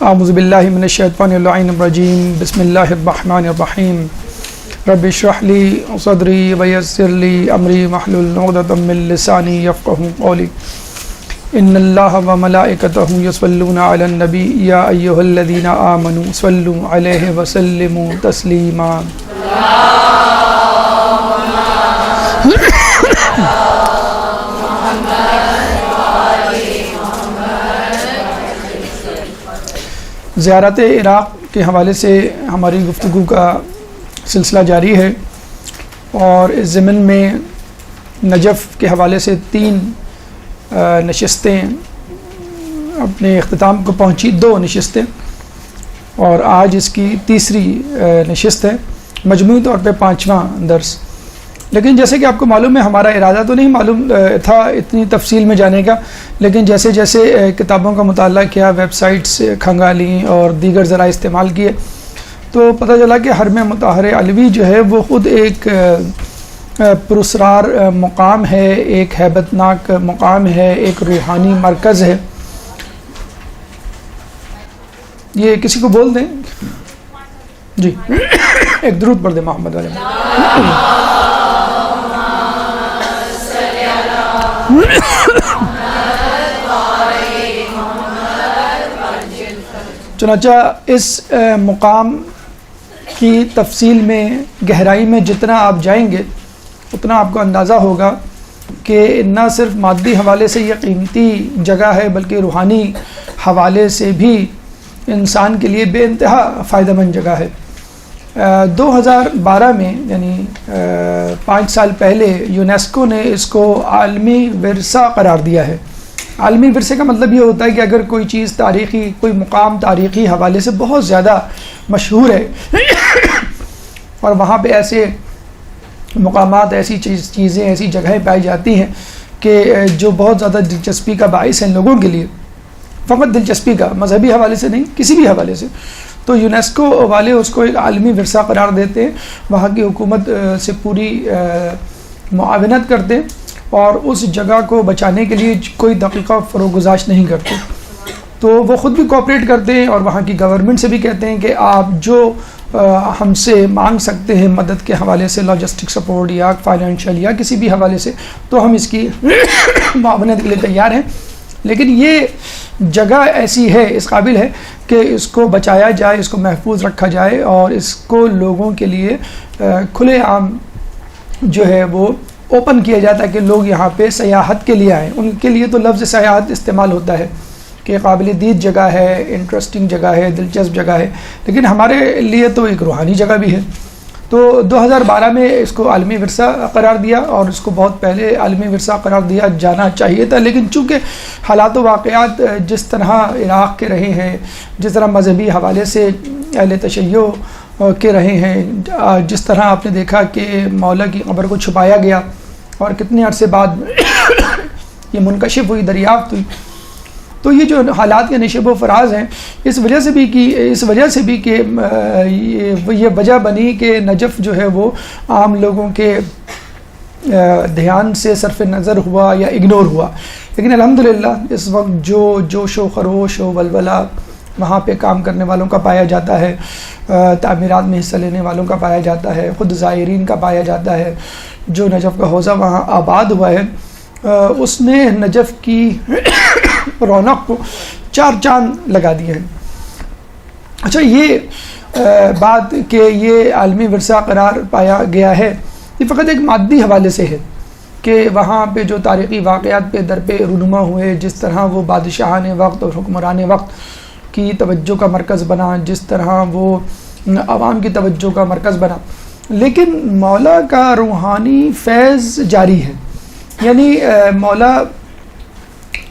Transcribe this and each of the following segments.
اعوذ باللہ من الشیطان اللعین الرجیم بسم اللہ الرحمن الرحیم رب اشرح لی صدری ویسر لی امری واحلل عقدۃ من لسانی یفقہوا قولی ان اللہ وملائکتہ یصلون علی النبی یا ایھا الذین آمنوا صلوا علیہ وسلموا تسلیما زیارت عراق کے حوالے سے ہماری گفتگو کا سلسلہ جاری ہے، اور اس ضمن میں نجف کے حوالے سے 3 نشستیں اپنے اختتام کو پہنچی، 2 نشستیں، اور آج اس کی تیسری نشست ہے، مجموعی طور پہ 5واں درس۔ لیکن جیسے کہ آپ کو معلوم ہے، ہمارا ارادہ تو نہیں معلوم تھا اتنی تفصیل میں جانے کا، لیکن جیسے جیسے کتابوں کا مطالعہ کیا، ویب سائٹس کھنگالیں اور دیگر ذرائع استعمال کیے، تو پتہ چلا کہ حرم مطہر علوی جو ہے وہ خود ایک پراسرار مقام ہے، ایک ہیبت ناک مقام ہے، ایک روحانی مرکز ہے۔ یہ کسی کو بول دیں جی، ایک درود پڑھ دیں محمد علیہ۔ چنانچہ اس مقام کی تفصیل میں، گہرائی میں جتنا آپ جائیں گے اتنا آپ کو اندازہ ہوگا کہ نہ صرف مادی حوالے سے یہ قیمتی جگہ ہے، بلکہ روحانی حوالے سے بھی انسان کے لیے بے انتہا فائدہ مند جگہ ہے۔ 2012 میں یعنی 5 سال پہلے یونیسکو نے اس کو عالمی ورثہ قرار دیا ہے۔ عالمی ورثے کا مطلب یہ ہوتا ہے کہ اگر کوئی چیز تاریخی، کوئی مقام تاریخی حوالے سے بہت زیادہ مشہور ہے اور وہاں پہ ایسے مقامات، ایسی چیزیں، ایسی جگہیں پائی جاتی ہیں کہ جو بہت زیادہ دلچسپی کا باعث ہیں لوگوں کے لیے، فقط دلچسپی کا، مذہبی حوالے سے نہیں، کسی بھی حوالے سے، تو یونیسکو والے اس کو ایک عالمی ورثہ قرار دیتے ہیں، وہاں کی حکومت سے پوری معاونت کرتے ہیں اور اس جگہ کو بچانے کے لیے کوئی دقیقہ فروغ گزاشت نہیں کرتے۔ تو وہ خود بھی کوآپریٹ کرتے ہیں اور وہاں کی گورنمنٹ سے بھی کہتے ہیں کہ آپ جو ہم سے مانگ سکتے ہیں مدد کے حوالے سے، لاجسٹک سپورٹ یا فائنینشیل یا کسی بھی حوالے سے، تو ہم اس کی معاونت کے لیے تیار ہیں۔ لیکن یہ جگہ ایسی ہے، اس قابل ہے کہ اس کو بچایا جائے، اس کو محفوظ رکھا جائے اور اس کو لوگوں کے لیے کھلے عام جو ہے وہ اوپن کیا جاتا ہے کہ لوگ یہاں پہ سیاحت کے لیے آئیں۔ ان کے لیے تو لفظ سیاحت استعمال ہوتا ہے کہ قابل دید جگہ ہے، انٹرسٹنگ جگہ ہے، دلچسپ جگہ ہے، لیکن ہمارے لیے تو ایک روحانی جگہ بھی ہے۔ تو 2012 میں اس کو عالمی ورثہ قرار دیا، اور اس کو بہت پہلے عالمی ورثہ قرار دیا جانا چاہیے تھا، لیکن چونکہ حالات و واقعات جس طرح عراق کے رہے ہیں، جس طرح مذہبی حوالے سے اہل تشیع کے رہے ہیں، جس طرح آپ نے دیکھا کہ مولا کی قبر کو چھپایا گیا اور کتنے عرصے بعد یہ منکشف ہوئی، دریافت ہوئی، تو یہ جو حالات کے نشیب و فراز ہیں، اس وجہ سے بھی کہ یہ وجہ بنی کہ نجف جو ہے وہ عام لوگوں کے دھیان سے صرف نظر ہوا یا اگنور ہوا۔ لیکن الحمدللہ اس وقت جو جوش و خروش و ولولہ وہاں پہ کام کرنے والوں کا پایا جاتا ہے، تعمیرات میں حصہ لینے والوں کا پایا جاتا ہے، خود زائرین کا پایا جاتا ہے، جو نجف کا حوزہ وہاں آباد ہوا ہے، اس نے نجف کی رونق کو 4 چاند لگا دیے ہیں۔ اچھا، یہ بات کہ یہ عالمی ورثہ قرار پایا گیا ہے، یہ فقط ایک مادی حوالے سے ہے کہ وہاں پہ جو تاریخی واقعات پہ در پہ رونما ہوئے، جس طرح وہ بادشاہان وقت اور حکمران وقت کی توجہ کا مرکز بنا، جس طرح وہ عوام کی توجہ کا مرکز بنا، لیکن مولا کا روحانی فیض جاری ہے۔ یعنی مولا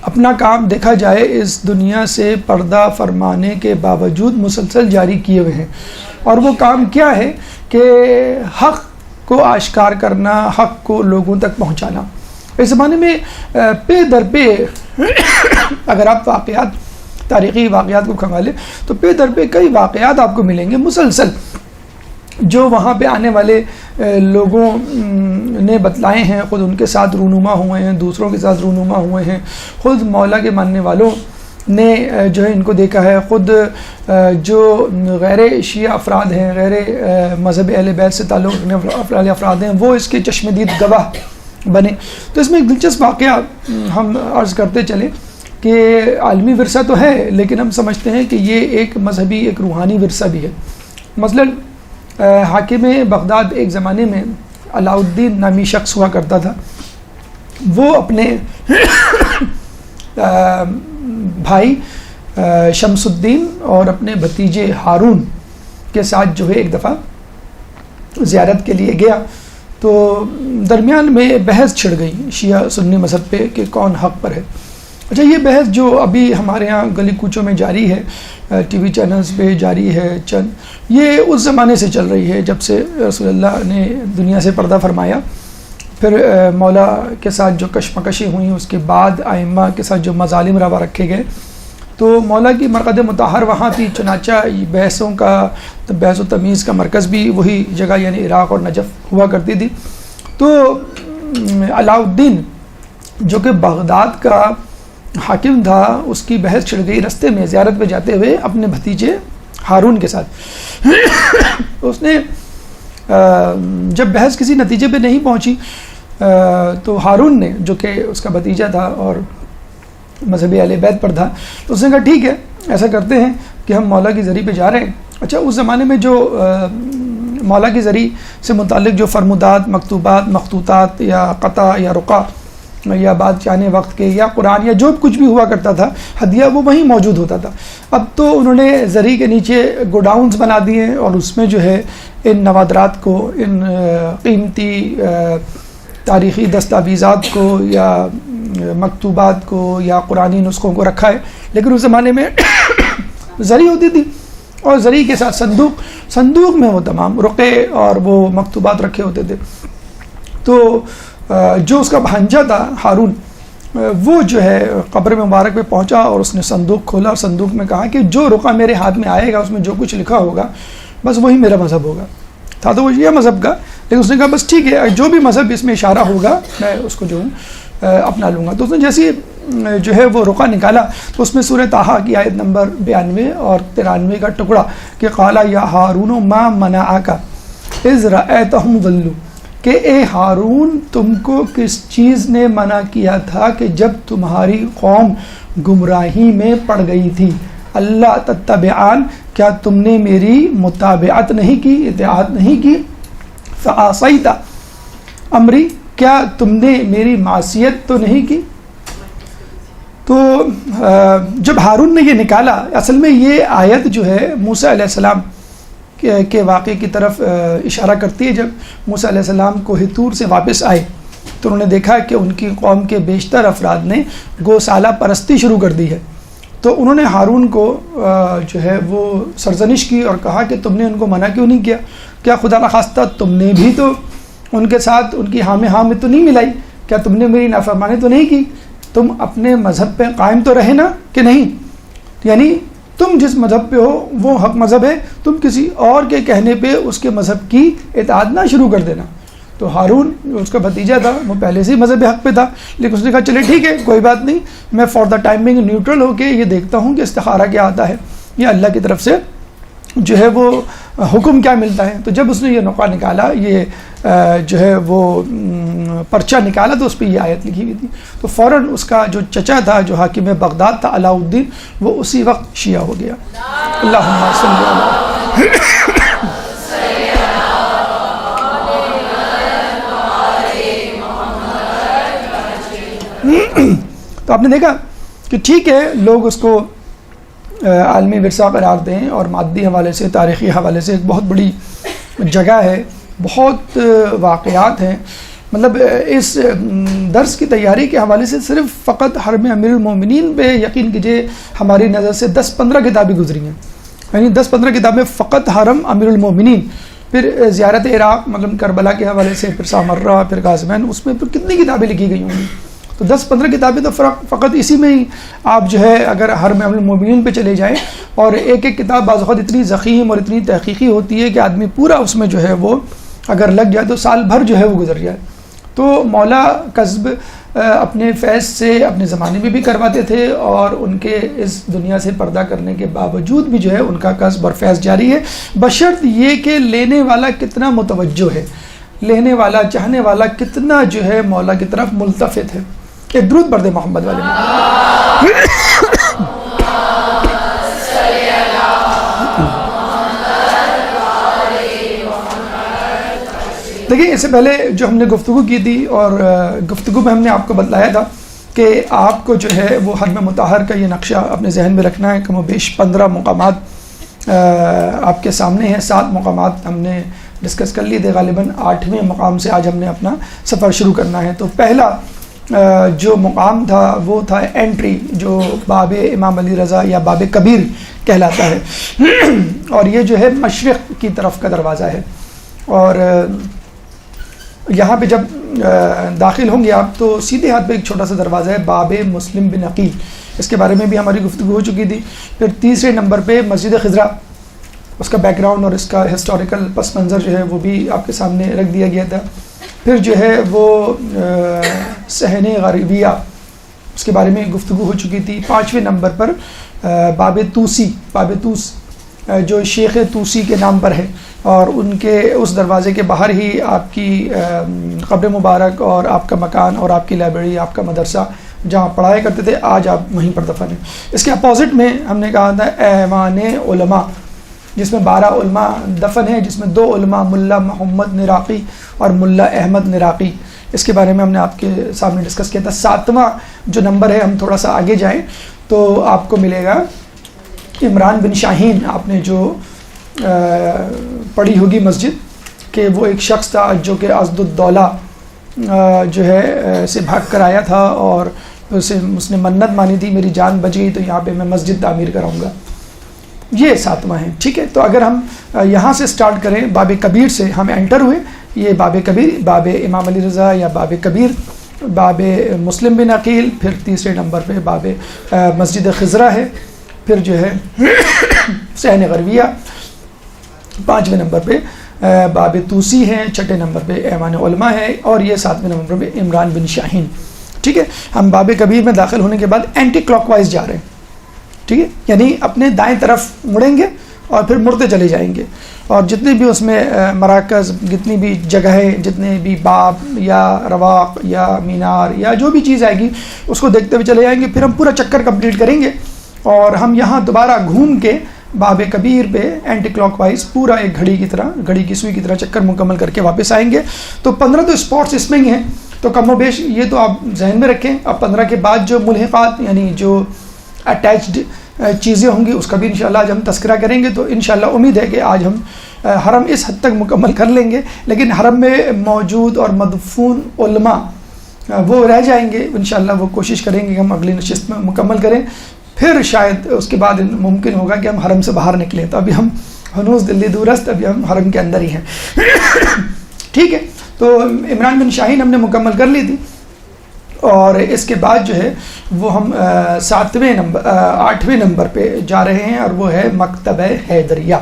اپنا کام دیکھا جائے اس دنیا سے پردہ فرمانے کے باوجود مسلسل جاری کیے ہوئے ہیں، اور وہ کام کیا ہے کہ حق کو آشکار کرنا، حق کو لوگوں تک پہنچانا۔ اس زمانے میں پہ در پہ اگر آپ واقعات، تاریخی واقعات کو کھنگالیں تو پہ در پہ کئی واقعات آپ کو ملیں گے مسلسل، جو وہاں پہ آنے والے لوگوں نے بتلائے ہیں، خود ان کے ساتھ رونما ہوئے ہیں، دوسروں کے ساتھ رونما ہوئے ہیں، خود مولا کے ماننے والوں نے جو ہے ان کو دیکھا ہے، خود جو غیر شیعہ افراد ہیں، غیر مذہب اہل بیت سے تعلق رکھنے افراد ہیں، وہ اس کے چشم دید گواہ بنے۔ تو اس میں ایک دلچسپ واقعہ ہم عرض کرتے چلیں کہ عالمی ورثہ تو ہے، لیکن ہم سمجھتے ہیں کہ یہ ایک مذہبی، ایک روحانی ورثہ بھی ہے۔ مثلاً حاکم بغداد ایک زمانے میں علاء الدین نامی شخص ہوا کرتا تھا، وہ اپنے بھائی شمس الدین اور اپنے بھتیجے ہارون کے ساتھ جو ہے ایک دفعہ زیارت کے لیے گیا، تو درمیان میں بحث چھڑ گئی شیعہ سنی مذہب پہ کہ کون حق پر ہے۔ اچھا، یہ بحث جو ابھی ہمارے ہاں گلی کوچوں میں جاری ہے، ٹی وی چینلز پہ جاری ہے چند، یہ اس زمانے سے چل رہی ہے جب سے رسول اللہ نے دنیا سے پردہ فرمایا، پھر مولا کے ساتھ جو کشمکشی ہوئیں، اس کے بعد ائمہ کے ساتھ جو مظالم روا رکھے گئے، تو مولا کی مرقد مطہر وہاں تھی، چنانچہ بحثوں کا، بحث و تمیز کا مرکز بھی وہی جگہ یعنی عراق اور نجف ہوا کرتی تھی۔ تو علاء الدین جو کہ بغداد کا حاکم تھا، اس کی بحث چھڑ گئی رستے میں زیارت پہ جاتے ہوئے اپنے بھتیجے ہارون کے ساتھ۔ اس نے جب بحث کسی نتیجے پہ نہیں پہنچی تو ہارون نے، جو کہ اس کا بھتیجا تھا اور مذہبی اہل بیت پر تھا، تو اس نے کہا ٹھیک ہے، ایسا کرتے ہیں کہ ہم مولا کی زری پہ جا رہے ہیں۔ اچھا، اس زمانے میں جو مولا کی زری سے متعلق جو فرمودات، مکتوبات، مخطوطات یا قطع یا رقع یا بعد چانے وقت کے یا قرآن یا جو کچھ بھی ہوا کرتا تھا ہدیہ، وہ وہیں موجود ہوتا تھا۔ اب تو انہوں نے زری کے نیچے گوڈاؤنز بنا دیے ہیں اور اس میں جو ہے ان نوادرات کو، ان قیمتی تاریخی دستاویزات کو یا مکتوبات کو یا قرآنی نسخوں کو رکھا ہے۔ لیکن اس زمانے میں زری ہوتی تھی اور زری کے ساتھ صندوق میں وہ تمام رقعے اور وہ مکتوبات رکھے ہوتے تھے۔ تو جو اس کا بھانجا تھا ہارون، وہ جو ہے قبر مبارک پہ پہنچا اور اس نے صندوق کھولا اور صندوق میں کہا کہ جو رقعہ میرے ہاتھ میں آئے گا، اس میں جو کچھ لکھا ہوگا بس وہی میرا مذہب ہوگا۔ تھا تو وہ یہ مذہب کا، لیکن اس نے کہا بس ٹھیک ہے، جو بھی مذہب اس میں اشارہ ہوگا میں اس کو جو ہوں اپنا لوں گا۔ تو اس نے جیسی جو ہے وہ رقعہ نکالا تو اس میں سورہ طٰہٰ کی آیت نمبر 92 اور 93 کا ٹکڑا کہ قال یا ہارون ما منعک اذ رأیتہم ضلوا، کہ اے ہارون تم کو کس چیز نے منع کیا تھا کہ جب تمہاری قوم گمراہی میں پڑ گئی تھی؟ اللہ تتبعان، کیا تم نے میری متابعت نہیں کی، اطاعت نہیں کی؟ فعصیت امری، کیا تم نے میری معصیت تو نہیں کی؟ تو جب ہارون نے یہ نکالا، اصل میں یہ آیت جو ہے موسیٰ علیہ السلام کے واقعے کی طرف اشارہ کرتی ہے۔ جب موسیٰ علیہ السلام کوہ طور سے واپس آئے تو انہوں نے دیکھا کہ ان کی قوم کے بیشتر افراد نے گوسالہ پرستی شروع کر دی ہے، تو انہوں نے ہارون کو جو ہے وہ سرزنش کی اور کہا کہ تم نے ان کو منع کیوں نہیں کیا؟ کیا خدا نخواستہ تم نے بھی تو ان کے ساتھ ان کی ہاں میں تو نہیں ملائی؟ کیا تم نے میری نافرمانی تو نہیں کی؟ تم اپنے مذہب پہ قائم تو رہے نا کہ نہیں؟ یعنی تم جس مذہب پہ ہو وہ حق مذہب ہے، تم کسی اور کے کہنے پہ اس کے مذہب کی اطاعت نہ شروع کر دینا۔ تو ہارون اس کا بھتیجا تھا، وہ پہلے سے ہی مذہب حق پہ تھا، لیکن اس نے کہا چلے ٹھیک ہے، کوئی بات نہیں، میں فار دا ٹائمنگ نیوٹرل ہو کے یہ دیکھتا ہوں کہ استخارہ کیا آتا ہے، یہ اللہ کی طرف سے جو ہے وہ حکم کیا ملتا ہے۔ تو جب اس نے یہ نقطہ نکالا، یہ جو ہے وہ پرچہ نکالا، تو اس پہ یہ آیت لکھی ہوئی تھی، تو فوراً اس کا جو چچا تھا جو حاکم بغداد تھا علاء الدین، وہ اسی وقت شیعہ ہو گیا۔ اللہم صلی علی تو آپ نے دیکھا کہ ٹھیک ہے، لوگ اس کو عالمی ورثہ قرار دیں اور مادی حوالے سے، تاریخی حوالے سے ایک بہت بڑی جگہ ہے، بہت واقعات ہیں۔ مطلب اس درس کی تیاری کے حوالے سے صرف فقط حرم امیر المومنین پہ یقین کیجئے ہماری نظر سے 10-15 کتابیں گزری ہیں، یعنی 10-15 کتابیں فقط حرم امیر المومنین، پھر زیارت عراق مطلب کربلا کے حوالے سے، پھر سامرہ، پھر قاسمین، اس میں پھر کتنی کتابیں لکھی گئی ہوں گی۔ تو 10-15 کتابیں تو فقط اسی میں ہی آپ جو ہے اگر حرم المومنین پہ چلے جائیں، اور ایک ایک کتاب بعض اوقات اتنی ضخیم اور اتنی تحقیقی ہوتی ہے کہ آدمی پورا اس میں جو ہے وہ اگر لگ جائے تو سال بھر جو ہے وہ گزر جائے۔ تو مولا قصب اپنے فیض سے اپنے زمانے میں بھی کرواتے تھے، اور ان کے اس دنیا سے پردہ کرنے کے باوجود بھی جو ہے ان کا قصب اور فیض جاری ہے، بشرط یہ کہ لینے والا کتنا متوجہ ہے، لینے والا چاہنے والا کتنا جو ہے مولا کی طرف ملتفت ہے۔ ایک درود پڑھ دیں محمد والے میں۔ دیکھیں اس سے پہلے جو ہم نے گفتگو کی تھی، اور گفتگو میں ہم نے آپ کو بتلایا تھا کہ آپ کو جو ہے وہ حرم مطہر کا یہ نقشہ اپنے ذہن میں رکھنا ہے۔ کم و بیش 15 مقامات آپ کے سامنے ہیں، 7 مقامات ہم نے ڈسکس کر لیے تھے، غالباً 8ویں مقام سے آج ہم نے اپنا سفر شروع کرنا ہے۔ تو پہلا جو مقام تھا وہ تھا انٹری، جو باب امام علی رضا یا باب کبیر کہلاتا ہے، اور یہ جو ہے مشرق کی طرف کا دروازہ ہے، اور یہاں پہ جب داخل ہوں گے آپ تو سیدھے ہاتھ پہ ایک چھوٹا سا دروازہ ہے باب مسلم بن عقیل، اس کے بارے میں بھی ہماری گفتگو ہو چکی تھی۔ پھر تیسرے نمبر پہ مسجد خضرا، اس کا بیک گراؤنڈ اور اس کا ہسٹوریکل پس منظر جو ہے وہ بھی آپ کے سامنے رکھ دیا گیا تھا۔ پھر جو ہے وہ صحن غریبیہ، اس کے بارے میں گفتگو ہو چکی تھی۔ 5ویں نمبر پر باب توسی، باب توس جو شیخ توسی کے نام پر ہے، اور ان کے اس دروازے کے باہر ہی آپ کی قبر مبارک اور آپ کا مکان اور آپ کی لائبریری، آپ کا مدرسہ جہاں پڑھایا کرتے تھے، آج آپ وہیں پر دفن ہیں۔ اس کے اپوزٹ میں ہم نے کہا تھا ایوان علماء، جس میں 12 علماء دفن ہیں، جس میں 2 علماء ملا محمد نراقی اور ملا احمد نراقی، اس کے بارے میں ہم نے آپ کے سامنے ڈسکس کیا تھا۔ 7واں جو نمبر ہے، ہم تھوڑا سا آگے جائیں تو آپ کو ملے گا عمران بن شاہین، آپ نے جو پڑھی ہوگی مسجد، کہ وہ ایک شخص تھا جو کہ اسد الدولہ جو ہے سے بھاگ کر آیا تھا، اور اس نے منت مانی تھی میری جان بچ گئی تو یہاں پہ میں مسجد تعمیر کراؤں گا۔ یہ 7واں ہے، ٹھیک ہے۔ تو اگر ہم یہاں سے سٹارٹ کریں، باب کبیر سے ہم انٹر ہوئے، یہ باب کبیر، باب امام علی رضا یا باب کبیر، باب مسلم بن عقیل، پھر تیسرے نمبر پہ باب مسجد خضرا ہے، پھر جو ہے صحن غریبیہ، 5ویں نمبر پہ باب توسی ہے، 6 نمبر پہ ایوان علماء ہے، اور یہ 7ویں نمبر پہ عمران بن شاہین، ٹھیک ہے۔ ہم باب کبیر میں داخل ہونے کے بعد اینٹی کلاک وائز جا رہے ہیں، ٹھیک ہے، یعنی اپنے دائیں طرف مڑیں گے اور پھر مڑتے چلے جائیں گے، اور جتنے بھی اس میں مراکز، جتنی بھی جگہیں، جتنے بھی باب یا رواق یا مینار یا جو بھی چیز آئے گی اس کو دیکھتے ہوئے چلے جائیں گے۔ پھر ہم پورا چکر کمپلیٹ کریں گے، اور ہم یہاں دوبارہ گھوم کے باب کبیر پہ اینٹی کلاک وائز پورا ایک گھڑی کی طرح، گھڑی کی سوئی کی طرح چکر مکمل کر کے واپس آئیں گے۔ تو 15 تو اسپاٹس اس میں ہی ہیں، تو کم و بیش یہ تو آپ ذہن میں رکھیں۔ اب 15 کے بعد جو ملحقات یعنی جو اٹیچڈ چیزیں ہوں گی اس کا بھی انشاءاللہ آج ہم تذکرہ کریں گے۔ تو انشاءاللہ امید ہے کہ آج ہم حرم اس حد تک مکمل کر لیں گے، لیکن حرم میں موجود اور مدفون علماء وہ رہ جائیں گے، انشاءاللہ وہ کوشش کریں گے کہ ہم اگلی نشست میں مکمل کریں، پھر شاید اس کے بعد ممکن ہوگا کہ ہم حرم سے باہر نکلیں۔ تو ابھی ہم ہنوز دلی دورست، ابھی ہم حرم کے اندر ہی ہیں، ٹھیک ہے۔ تو عمران بن شاہین ہم نے مکمل کر لی تھی، اور اس کے بعد جو ہے وہ ہم 8ویں نمبر پہ جا رہے ہیں، اور وہ ہے مکتبہ حیدریہ۔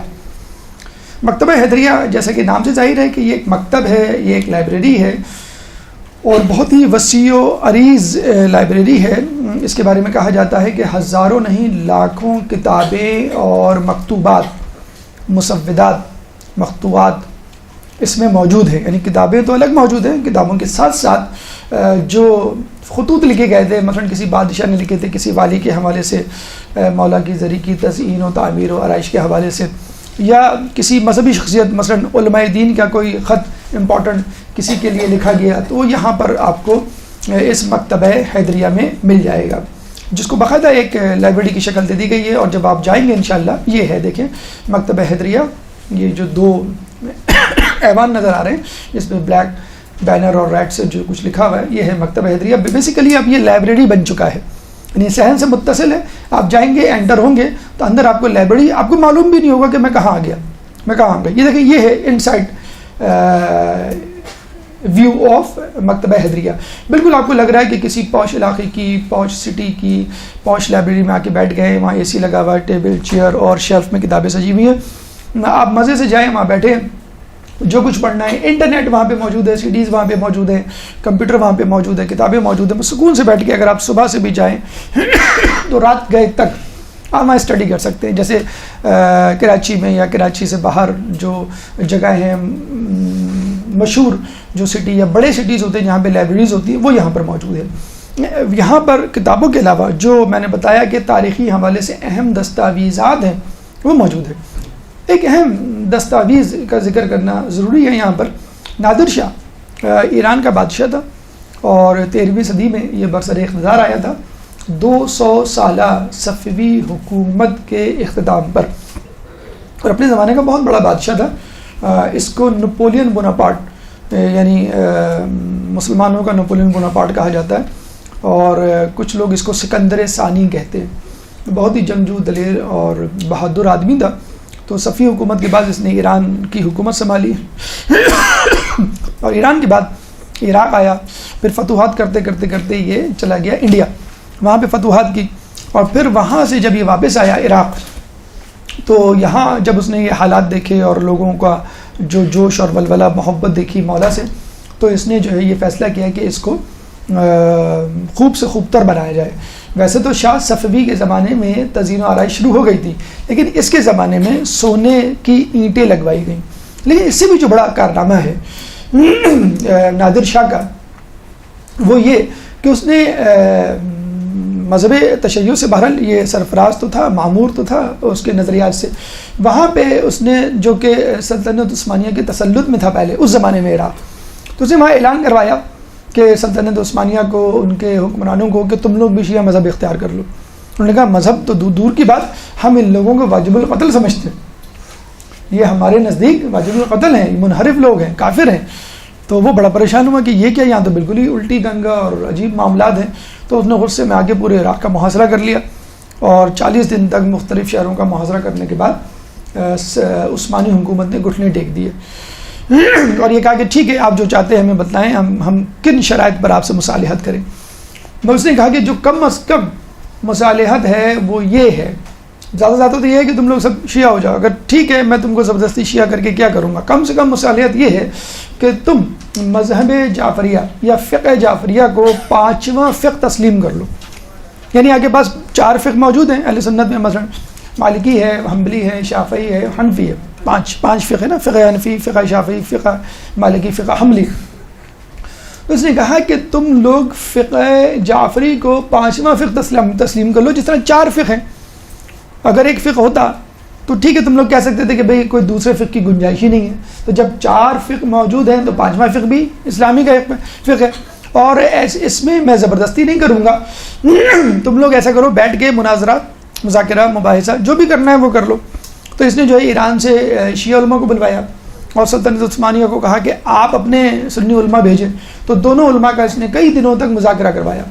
مکتبہ حیدریہ جیسا کہ نام سے ظاہر ہے کہ یہ ایک مکتب ہے، یہ ایک لائبریری ہے، اور بہت ہی وسیع و عریض لائبریری ہے۔ اس کے بارے میں کہا جاتا ہے کہ ہزاروں نہیں لاکھوں کتابیں اور مکتوبات، مسودات، مخطوطات اس میں موجود ہیں، یعنی کتابیں تو الگ موجود ہیں، کتابوں کے ساتھ ساتھ جو خطوط لکھے گئے تھے، مثلا کسی بادشاہ نے لکھے تھے، کسی والی کے حوالے سے، مولا کی زری کی تزئین و تعمیر و آرائش کے حوالے سے، یا کسی مذہبی شخصیت، مثلا علماء دین کا کوئی خط امپورٹنٹ کسی کے لیے لکھا گیا، تو یہاں پر آپ کو اس مکتبہ حیدریہ میں مل جائے گا، جس کو باقاعدہ ایک لائبریری کی شکل دے دی گئی ہے۔ اور جب آپ جائیں گے انشاءاللہ، یہ ہے دیکھیں مکتبہ حیدریہ، یہ جو 2 ایوان نظر آ رہے ہیں جس پہ بلیک بینر اور ریڈ سے جو کچھ لکھا ہوا ہے، یہ ہے مکتبہ حیدریہ۔ بیسیکلی اب یہ لائبریری بن چکا ہے، یعنی صحن سے متصل ہے، آپ جائیں گے، انٹر ہوں گے تو اندر آپ کو لائبریری، آپ کو معلوم بھی نہیں ہوگا کہ میں کہاں آ گیا، میں کہاں آ گیا۔ یہ دیکھیں، یہ ہے ان سائڈ ویو آف مکتبہ حیدریہ۔ بالکل آپ کو لگ رہا ہے کہ کسی پوش علاقے کی، پوش سٹی کی، پوش لائبریری میں آ کے بیٹھ گئے، وہاں اے سی لگا ہوا ہے، ٹیبل چیئر اور شیلف میں کتابیں سجی ہوئی ہیں، آپ مزے سے جائیں، وہاں بیٹھیں، جو کچھ پڑھنا ہے، انٹرنیٹ وہاں پہ موجود ہے، CDs وہاں پہ موجود ہیں، کمپیوٹر وہاں پہ موجود ہے، کتابیں موجود ہیں. سکون سے بیٹھ کے اگر آپ صبح سے بھی جائیں تو رات گئے تک آپ وہاں اسٹڈی کر سکتے ہیں. جیسے کراچی میں یا کراچی سے باہر جو جگہ ہیں مشہور جو سٹی یا بڑے سٹیز ہوتے ہیں جہاں پہ لائبریریز ہوتی ہیں وہ یہاں پر موجود ہے. یہاں پر کتابوں کے علاوہ جو میں نے بتایا کہ تاریخی حوالے سے اہم دستاویزات ہیں وہ موجود ہے. ایک اہم دستاویز کا ذکر کرنا ضروری ہے یہاں پر. نادر شاہ ایران کا بادشاہ تھا اور 13ویں صدی میں یہ برسر اقتدار آیا تھا 200 سالہ صفوی حکومت کے اختتام پر، اور اپنے زمانے کا بہت بڑا بادشاہ تھا. اس کو نپولین بوناپارٹ یعنی مسلمانوں کا نپولین بوناپارٹ کہا جاتا ہے، اور کچھ لوگ اس کو سکندر ثانی کہتے ہیں. بہت ہی جنگجو دلیر اور بہادر آدمی تھا. تو صفوی حکومت کے بعد اس نے ایران کی حکومت سنبھالی اور ایران کے بعد عراق آیا. پھر فتوحات کرتے کرتے کرتے یہ چلا گیا انڈیا، وہاں پہ فتوحات کی، اور پھر وہاں سے جب یہ واپس آیا عراق تو یہاں جب اس نے یہ حالات دیکھے اور لوگوں کا جو جوش اور ولولہ محبت دیکھی مولا سے، تو اس نے جو ہے یہ فیصلہ کیا کہ اس کو خوب سے خوب تر بنایا جائے. ویسے تو شاہ صفوی کے زمانے میں تزئین و آرائش شروع ہو گئی تھی، لیکن اس کے زمانے میں سونے کی اینٹیں لگوائی گئیں. لیکن اس سے بھی جو بڑا کارنامہ ہے نادر شاہ کا وہ یہ کہ اس نے مذہب تشیع سے بہرحال یہ سرفراز تو تھا، معمور تو تھا اس کے نظریات سے. وہاں پہ اس نے جو کہ سلطنت عثمانیہ کے تسلط میں تھا پہلے اس زمانے میں عراق، تو اس نے وہاں اعلان کروایا کہ سلطنت عثمانیہ کو، ان کے حکمرانوں کو، کہ تم لوگ بھی شیعہ مذہب اختیار کر لو. انہوں نے کہا مذہب تو دور کی بات، ہم ان لوگوں کو واجب القتل سمجھتے ہیں، یہ ہمارے نزدیک واجب القتل ہیں، یہ منحرف لوگ ہیں، کافر ہیں. تو وہ بڑا پریشان ہوا کہ یہ کیا، یہاں تو بالکل ہی الٹی گنگا اور عجیب معاملات ہیں. تو اس نے غصے میں آگے پورے عراق کا محاصرہ کر لیا، اور 40 دن تک مختلف شہروں کا محاصرہ کرنے کے بعد عثمانی حکومت نے گھٹنے ٹیک دیے اور یہ کہا کہ ٹھیک ہے آپ جو چاہتے ہیں ہمیں بتلائیں، ہم کن شرائط پر آپ سے مصالحت کریں. اس نے کہا کہ جو کم از کم مصالحت ہے وہ یہ ہے، زیادہ سے زیادہ تو یہ ہے کہ تم لوگ سب شیعہ ہو جاؤ، اگر ٹھیک ہے میں تم کو زبردستی شیعہ کر کے کیا کروں گا، کم سے کم مصالحت یہ ہے کہ تم مذہب جعفریہ یا فقہ جعفریہ کو 5واں فقہ تسلیم کر لو. یعنی آپ کے پاس 4 فقہ موجود ہیں اہل سنت میں، مثلا مالکی ہے، حنبلی ہے، شافعی ہے، حنفی ہے، 5 فقہ ہے نا، فقہ حنفی، فقہ شافعی، فقہ مالکی، فقہ حنبلی. اس نے کہا کہ تم لوگ فقہ جعفری کو 5واں فقہ تسلیم کر لو، جس طرح 4 فقہ ہیں. اگر ایک فقہ ہوتا تو ٹھیک ہے تم لوگ کہہ سکتے تھے کہ بھئی کوئی دوسرے فقہ کی گنجائش ہی نہیں ہے. تو جب 4 فقہ موجود ہیں تو 5واں فقہ بھی اسلامی کا ایک فقہ ہے، اور اس میں میں زبردستی نہیں کروں گا. تم لوگ ایسا کرو، بیٹھ کے مناظرہ، مذاکرہ، مباحثہ جو بھی کرنا ہے وہ کر لو. تو اس نے جو ہے ایران سے شیعہ علماء کو بلوایا اور سلطنت عثمانیہ کو کہا کہ آپ اپنے سنی علماء بھیجیں. تو دونوں علماء کا اس نے کئی دنوں تک مذاکرہ کروایا،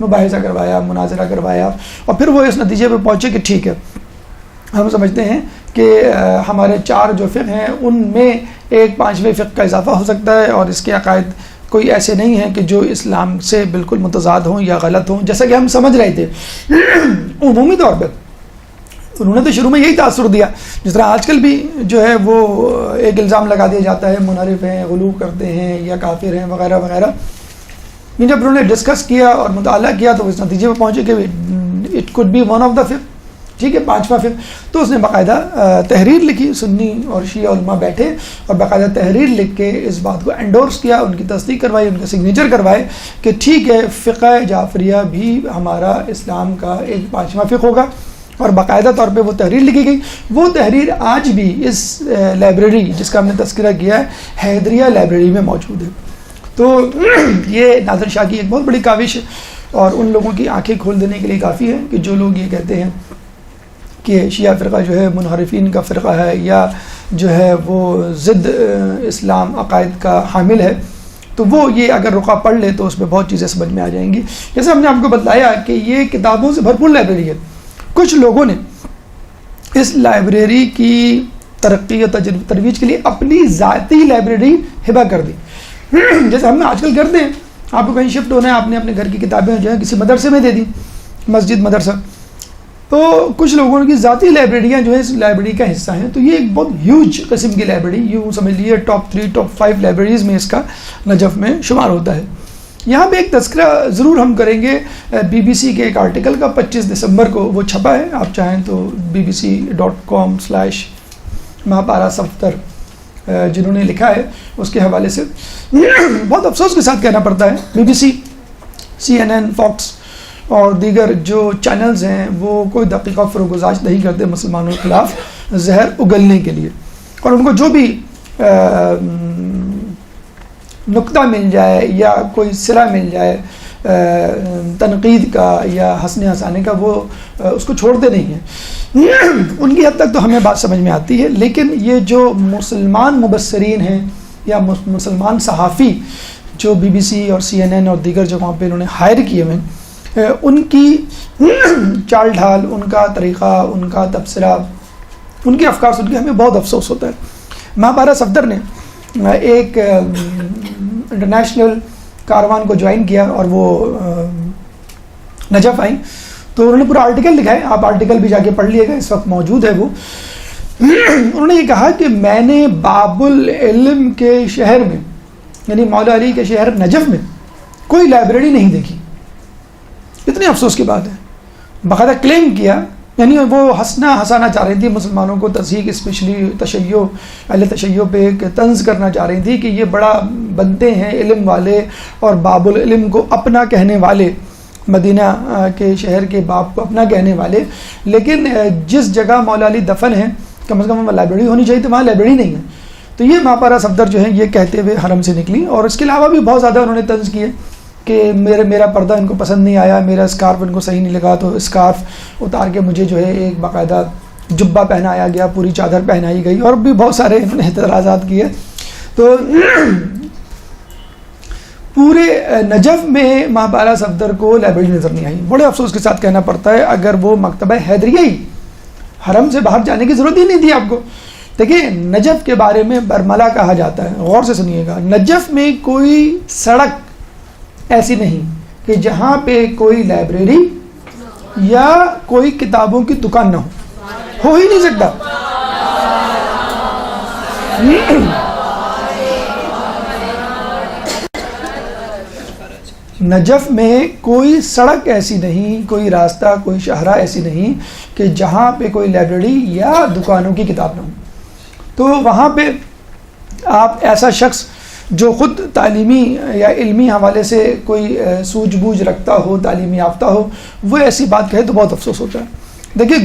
مباحثہ کروایا، مناظرہ کروایا، اور پھر وہ اس نتیجے پہ پہنچے کہ ٹھیک ہے ہم سمجھتے ہیں کہ ہمارے 4 جو فقہ ہیں ان میں ایک 5ویں فقہ کا اضافہ ہو سکتا ہے، اور اس کے عقائد کوئی ایسے نہیں ہیں کہ جو اسلام سے بالکل متضاد ہوں یا غلط ہوں جیسا کہ ہم سمجھ رہے تھے. عمومی طور پر انہوں نے تو شروع میں یہی تاثر دیا، جس طرح آج کل بھی جو ہے وہ ایک الزام لگا دیا جاتا ہے منحرف ہیں، غلو کرتے ہیں یا کافر ہیں وغیرہ وغیرہ. جب انہوں نے ڈسکس کیا اور مطالعہ کیا تو اس نتیجے پہ پہنچے کہ it could be one of the فقہ، ٹھیک ہے 5واں فقہ. تو اس نے باقاعدہ تحریر لکھی، سنی اور شیعہ علماء بیٹھے اور باقاعدہ تحریر لکھ کے اس بات کو انڈورس کیا، ان کی تصدیق کروائی، ان کا سگنیچر کروائے کہ ٹھیک ہے فقہ جعفریہ بھی ہمارا اسلام کا ایک 5واں فقہ ہوگا. اور باقاعدہ طور پہ وہ تحریر لکھی گئی. وہ تحریر آج بھی اس لائبریری جس کا ہم نے تذکرہ کیا ہے حیدریہ لائبریری میں موجود ہے. تو یہ نادر شاہ کی ایک بہت بڑی کاوش ہے، اور ان لوگوں کی آنکھیں کھول دینے کے لیے کافی ہے کہ جو لوگ یہ کہتے ہیں کہ شیعہ فرقہ جو ہے منحرفین کا فرقہ ہے یا جو ہے وہ ضد اسلام عقائد کا حامل ہے، تو وہ یہ اگر رقعہ پڑھ لے تو اس میں بہت چیزیں سمجھ میں آ جائیں گی. جیسے ہم نے آپ کو بتایا کہ یہ کتابوں سے بھرپور لائبریری ہے. کچھ لوگوں نے اس لائبریری کی ترقی اور ترویج کے لیے اپنی ذاتی لائبریری ہبہ کر دی. جیسے ہم آج کل کرتے ہیں، آپ کو کہیں شفٹ ہونا ہے، آپ نے اپنے گھر کی کتابیں جو ہیں کسی مدرسے میں دے دی، مسجد مدرسہ. تو کچھ لوگوں کی ذاتی لائبریریاں جو ہیں اس لائبریری کا حصہ ہیں. تو یہ ایک بہت ہیوج قسم کی لائبریری، یوں سمجھ لیجیے ٹاپ 3 ٹاپ 5 لائبریریز میں اس کا نجف میں شمار ہوتا ہے. یہاں پہ ایک تذکرہ ضرور ہم کریں گے بی بی سی کے ایک آرٹیکل کا، 25 دسمبر کو وہ چھپا ہے. آپ چاہیں تو bbc.com/مہاپارا صفدر جنہوں نے لکھا ہے اس کے حوالے سے. بہت افسوس کے ساتھ کہنا پڑتا ہے B B C, CNN، Fox اور دیگر جو چینلز ہیں وہ کوئی دقیقہ فروگزاشت نہیں کرتے مسلمانوں کے خلاف زہر اگلنے کے لیے، اور ان کو جو بھی نقطہ مل جائے یا کوئی صلہ مل جائے تنقید کا یا ہنسنے ہنسانے کا، وہ اس کو چھوڑتے نہیں ہیں. ان کی حد تک تو ہمیں بات سمجھ میں آتی ہے، لیکن یہ جو مسلمان مبصرین ہیں یا مسلمان صحافی جو بی بی سی اور CNN اور دیگر جگہوں پہ انہوں نے ہائر کیے ہوئے، ان کی چال ڈھال، ان کا طریقہ، ان کا تبصرہ، ان کے افکار سن کے ہمیں بہت افسوس ہوتا ہے. مہاپارا صفدر نے ایک انٹرنیشنل کاروان کو جوائن کیا اور وہ نجف آئیں، تو انہوں نے پورا آرٹیکل لکھا ہے، آپ آرٹیکل بھی جا کے پڑھ لیے گا، اس وقت موجود ہے وہ. انہوں نے یہ کہا کہ میں نے باب العلم کے شہر میں، یعنی مولا علی کے شہر نجف میں کوئی لائبریری نہیں دیکھی. اتنی افسوس کی بات ہے. باقاعدہ کلیم کیا، یعنی وہ ہنسانا چاہ رہی تھی مسلمانوں کو، تضحیک اسپیشلی تشیع، اہل تشیع پہ ایک طنز کرنا چاہ رہی تھی کہ یہ بڑا بنتے ہیں علم والے اور باب العلم کو اپنا کہنے والے، مدینہ کے شہر کے باب کو اپنا کہنے والے، لیکن جس جگہ مولا علی دفن ہے کم از کم وہاں لائبریری ہونی چاہیے، تو وہاں لائبریری نہیں ہے. تو یہ مہاپارا صفدر جو ہے یہ کہتے ہوئے حرم سے نکلی، اور اس کے علاوہ بھی بہت زیادہ انہوں نے طنز کیے کہ میرا پردہ ان کو پسند نہیں آیا، میرا اسکارف ان کو صحیح نہیں لگا، تو اسکارف اتار کے مجھے جو ہے ایک باقاعدہ جبہ پہنایا گیا، پوری چادر پہنائی گئی، اور بھی بہت سارے انہوں نے اعتراضات کیے. تو پورے نجف میں مہاپارا صفدر کو لائبریری نظر نہیں آئی. بڑے افسوس کے ساتھ کہنا پڑتا ہے، اگر وہ مکتبہ حیدریہ ہی، حرم سے باہر جانے کی ضرورت ہی نہیں تھی آپ کو. دیکھیں نجف کے بارے میں برملا کہا جاتا ہے، غور سے سنیے گا. نجف میں کوئی سڑک ایسی نہیں کہ جہاں پہ کوئی لائبریری یا کوئی کتابوں کی دکان نہ ہو ہی نہیں سکتا. نجف میں کوئی سڑک ایسی نہیں، کوئی راستہ، کوئی شاہراہ ایسی نہیں کہ جہاں پہ کوئی لائبریری یا دکانوں کی کتاب نہ ہو. تو وہاں پہ آپ ایسا شخص جو خود تعلیمی یا علمی حوالے سے کوئی سوجھ بوجھ رکھتا ہو، تعلیمی یافتہ ہو، وہ ایسی بات کہے تو بہت افسوس ہوتا ہے. دیکھیے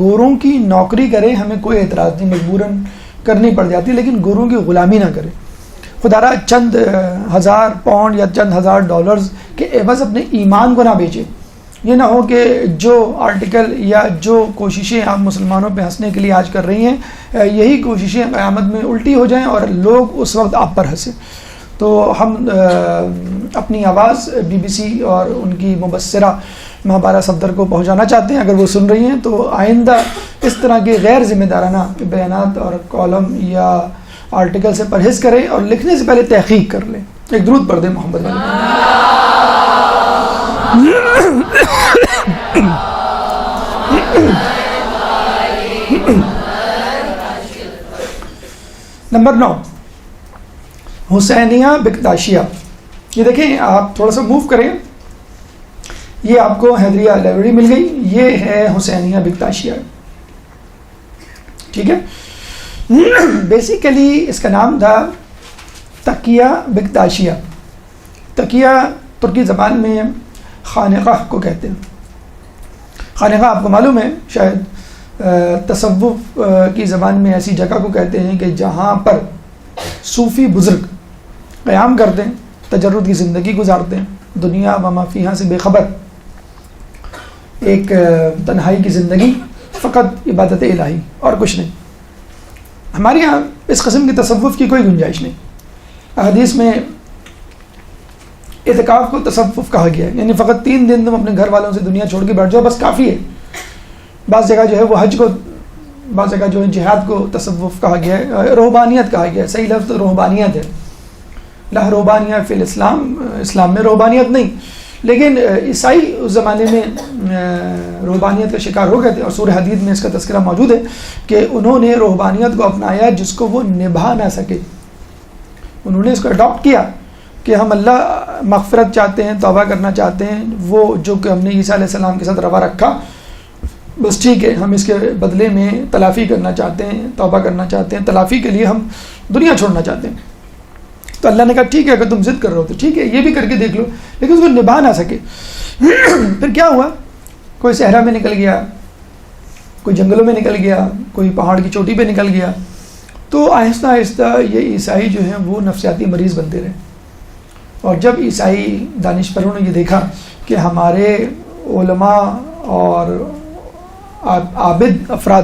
گوروں کی نوکری کریں، ہمیں کوئی اعتراض نہیں، مجبوراً کرنی پڑ جاتی، لیکن گوروں کی غلامی نہ کریں. خدا را چند ہزار پاؤنڈ یا چند ہزار ڈالرز کے عوض اپنے ایمان کو نہ بیچیں. یہ نہ ہو کہ جو آرٹیکل یا جو کوششیں آپ مسلمانوں پہ ہنسنے کے لیے آج کر رہی ہیں، یہی کوششیں قیامت میں الٹی ہو جائیں اور لوگ اس وقت آپ پر ہنسیں. تو ہم اپنی آواز بی بی سی اور ان کی مبصرہ مہاپارا صفدر کو پہنچانا چاہتے ہیں. اگر وہ سن رہی ہیں تو آئندہ اس طرح کے غیر ذمہ دارانہ بیانات اور کالم یا آرٹیکل سے پرہیز کریں، اور لکھنے سے پہلے تحقیق کر لیں. ایک درود پڑھ دیں محمد علیہ. نمبر 9، حسینیہ بکتاشیہ. یہ دیکھیں آپ تھوڑا سا موو کریں، یہ آپ کو حیدریہ لائبریری مل گئی، یہ ہے حسینیہ بکتاشیہ. ٹھیک ہے. بیسیکلی اس کا نام تھا تقیہ بکتاشیہ. تقیہ ترکی زبان میں خانقاہ کو کہتے ہیں. خانقاہ آپ کو معلوم ہے شاید تصوف کی زبان میں ایسی جگہ کو کہتے ہیں کہ جہاں پر صوفی بزرگ قیام کرتے ہیں، تجرد کی زندگی گزارتے ہیں، دنیا و ما فیہا سے بے خبر، ایک تنہائی کی زندگی، فقط عبادت الہی اور کچھ نہیں. ہمارے یہاں اس قسم کی تصوف کی کوئی گنجائش نہیں. حدیث میں اعتکاف کو تصوف کہا گیا ہے، یعنی فقط 3 دن تم اپنے گھر والوں سے دنیا چھوڑ کے بیٹھ جاؤ، بس کافی ہے. بعض جگہ جو ہے وہ حج کو، بعض جگہ جو ہے جہاد کو تصوف کہا گیا ہے، روحانیت کہا گیا ہے. صحیح لفظ روحانیت ہے. لا روحانیت فی الاسلام، اسلام میں روحانیت نہیں، لیکن عیسائی اس زمانے میں روحانیت کا شکار ہو گئے تھے، اور سورہ حدید میں اس کا تذکرہ موجود ہے کہ انہوں نے روحانیت کو اپنایا جس کو وہ نبھا نہ سکے. انہوں نے اس کو اڈاپٹ کیا کہ ہم اللہ مغفرت چاہتے ہیں، توبہ کرنا چاہتے ہیں، وہ جو کہ ہم نے عیسیٰ علیہ السلام کے ساتھ روا رکھا بس ٹھیک ہے، ہم اس کے بدلے میں تلافی کرنا چاہتے ہیں، توبہ کرنا چاہتے ہیں، تلافی کے لیے ہم دنیا چھوڑنا چاہتے ہیں. تو اللہ نے کہا ٹھیک ہے، اگر تم ضد کر رہے ہو تو ٹھیک ہے، یہ بھی کر کے دیکھ لو. لیکن اس کو نبھا نہ سکے. پھر کیا ہوا؟ کوئی صحرا میں نکل گیا، کوئی جنگلوں میں نکل گیا، کوئی پہاڑ کی چوٹی پہ نکل گیا. تو آہستہ آہستہ یہ عیسائی جو ہیں وہ نفسیاتی مریض بنتے رہے. اور جب عیسائی دانشوروں نے یہ دیکھا کہ ہمارے علماء اور عابد افراد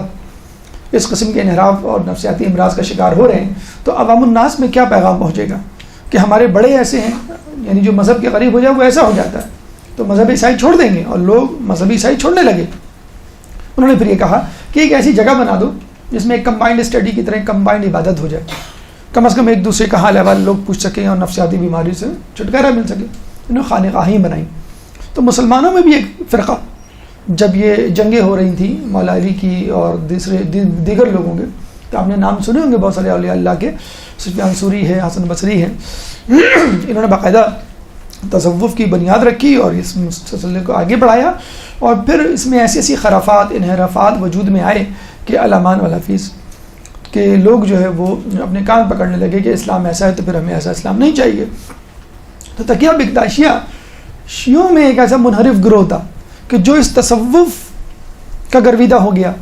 اس قسم کے انحراف اور نفسیاتی امراض کا شکار ہو رہے ہیں، تو عوام الناس میں کیا پیغام پہنچے گا کہ ہمارے بڑے ایسے ہیں، یعنی جو مذہب کے قریب ہو جائے وہ ایسا ہو جاتا ہے، تو مذہب عیسائی چھوڑ دیں گے. اور لوگ مذہب عیسائی چھوڑنے لگے. انہوں نے پھر یہ کہا کہ ایک ایسی جگہ بنا دو جس میں ایک کمبائنڈ اسٹڈی کی طرح کمبائنڈ عبادت ہو جائے، کم از کم ایک دوسرے کا حال احوال لوگ پوچھ سکیں اور نفسیاتی بیماری سے چھٹکارا مل سکے. انہوں نے خانقاہیں بنائیں. تو مسلمانوں میں بھی ایک فرقہ، جب یہ جنگیں ہو رہی تھیں مولا علی کی اور دیگر لوگوں کے، تو آپ نے نام سنے ہوں گے بہت سارے اولیاء اللہ کے، سفیان ثوری ہے، حسن بصری ہے. انہوں نے باقاعدہ تصوف کی بنیاد رکھی اور اس سلسلے کو آگے بڑھایا. اور پھر اس میں ایسی ایسی خرافات انحرافات وجود میں آئے کہ الامان والحفیظ کہ لوگ جو ہے وہ اپنے کان پکڑنے لگے کہ اسلام ایسا ہے تو پھر ہمیں ایسا اسلام نہیں چاہیے. تو تقیہ بکتاشیہ شیعوں میں ایک ایسا منحرف گروہ تھا کہ جو اس تصوف کا گرویدہ ہو گیا.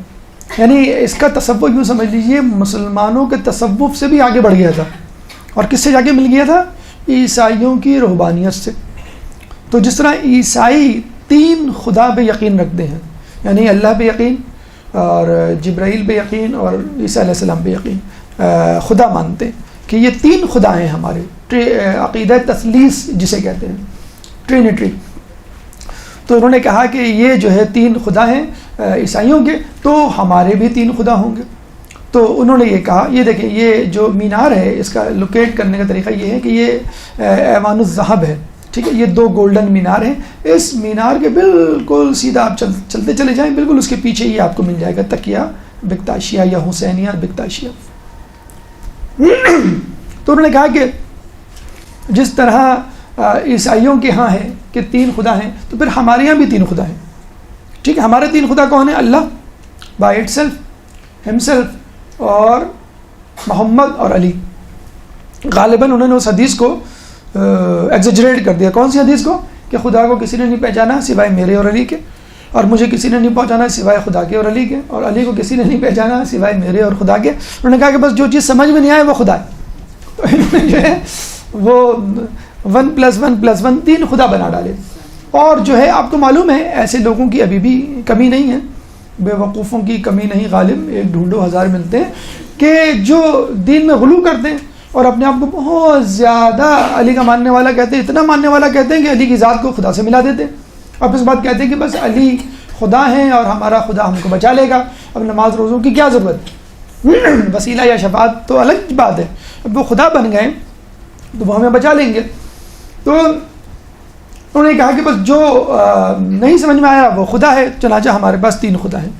یعنی اس کا تصوف یوں سمجھ لیجئے مسلمانوں کے تصوف سے بھی آگے بڑھ گیا تھا. اور کس سے جا کے مل گیا تھا؟ عیسائیوں کی روحانیت سے. تو جس طرح عیسائی 3 خدا پہ یقین رکھتے ہیں، یعنی اللہ پہ یقین اور جبرائیل پہ یقین اور عیسیٰ علیہ السلام پہ یقین، خدا مانتے ہیں کہ یہ 3 خدا ہیں ہمارے، عقیدہ تثلیث جسے کہتے ہیں، ٹرینیٹری. تو انہوں نے کہا کہ یہ جو ہے 3 خدا ہیں عیسائیوں کے، تو ہمارے بھی 3 خدا ہوں گے. تو انہوں نے یہ کہا، یہ دیکھیں یہ جو مینار ہے اس کا لوکیٹ کرنے کا طریقہ یہ ہے کہ یہ ایوان الذہب ہے، ٹھیک ہے، یہ 2 گولڈن مینار ہیں. اس مینار کے بالکل سیدھا آپ چلتے چلے جائیں، بالکل اس کے پیچھے ہی آپ کو مل جائے گا تقیہ بکتاشیہ یا حسینیہ بکتاشیہ. تو انہوں نے کہا کہ جس طرح عیسائیوں کے ہاں ہے کہ 3 خدا ہیں، تو پھر ہمارے یہاں بھی 3 خدا ہیں. ٹھیک ہے، ہمارے 3 خدا کون ہیں؟ اللہ بائی اٹ سیلف، ہم سیلف اور محمد اور علی. غالباً انہوں نے اس حدیث کو ایگزیجریٹ کر دیا. کون سی حدیث کو؟ کہ خدا کو کسی نے نہیں پہچانا سوائے میرے اور علی کے، اور مجھے کسی نے نہیں پہچانا سوائے خدا کے اور علی کے، اور علی کو کسی نے نہیں پہچانا سوائے میرے اور خدا کے. انہوں نے کہا کہ بس جو چیز سمجھ میں نہیں آئے وہ خدا ہے. تو انہوں نے جو ہے وہ 1+1+1 3 خدا بنا ڈالے. اور جو ہے آپ کو معلوم ہے ایسے لوگوں کی ابھی بھی کمی نہیں ہے، بے وقوفوں کی کمی نہیں غالب، ایک ڈھونڈو ہزار ملتے ہیں، کہ جو دین میں غلو کرتے ہیں اور اپنے آپ کو بہت زیادہ علی کا ماننے والا کہتے ہیں، اتنا ماننے والا کہتے ہیں کہ علی کی ذات کو خدا سے ملا دیتے ہیں. اور اس بات کہتے ہیں کہ بس علی خدا ہیں اور ہمارا خدا ہم کو بچا لے گا، اب نماز روزوں کی کیا ضرورت، وسیلہ یا شفاعت تو الگ بات ہے، اب وہ خدا بن گئے تو وہ ہمیں بچا لیں گے. تو انہوں نے کہا کہ بس جو نہیں سمجھ میں آیا وہ خدا ہے، چنانچہ ہمارے پاس 3 خدا ہیں.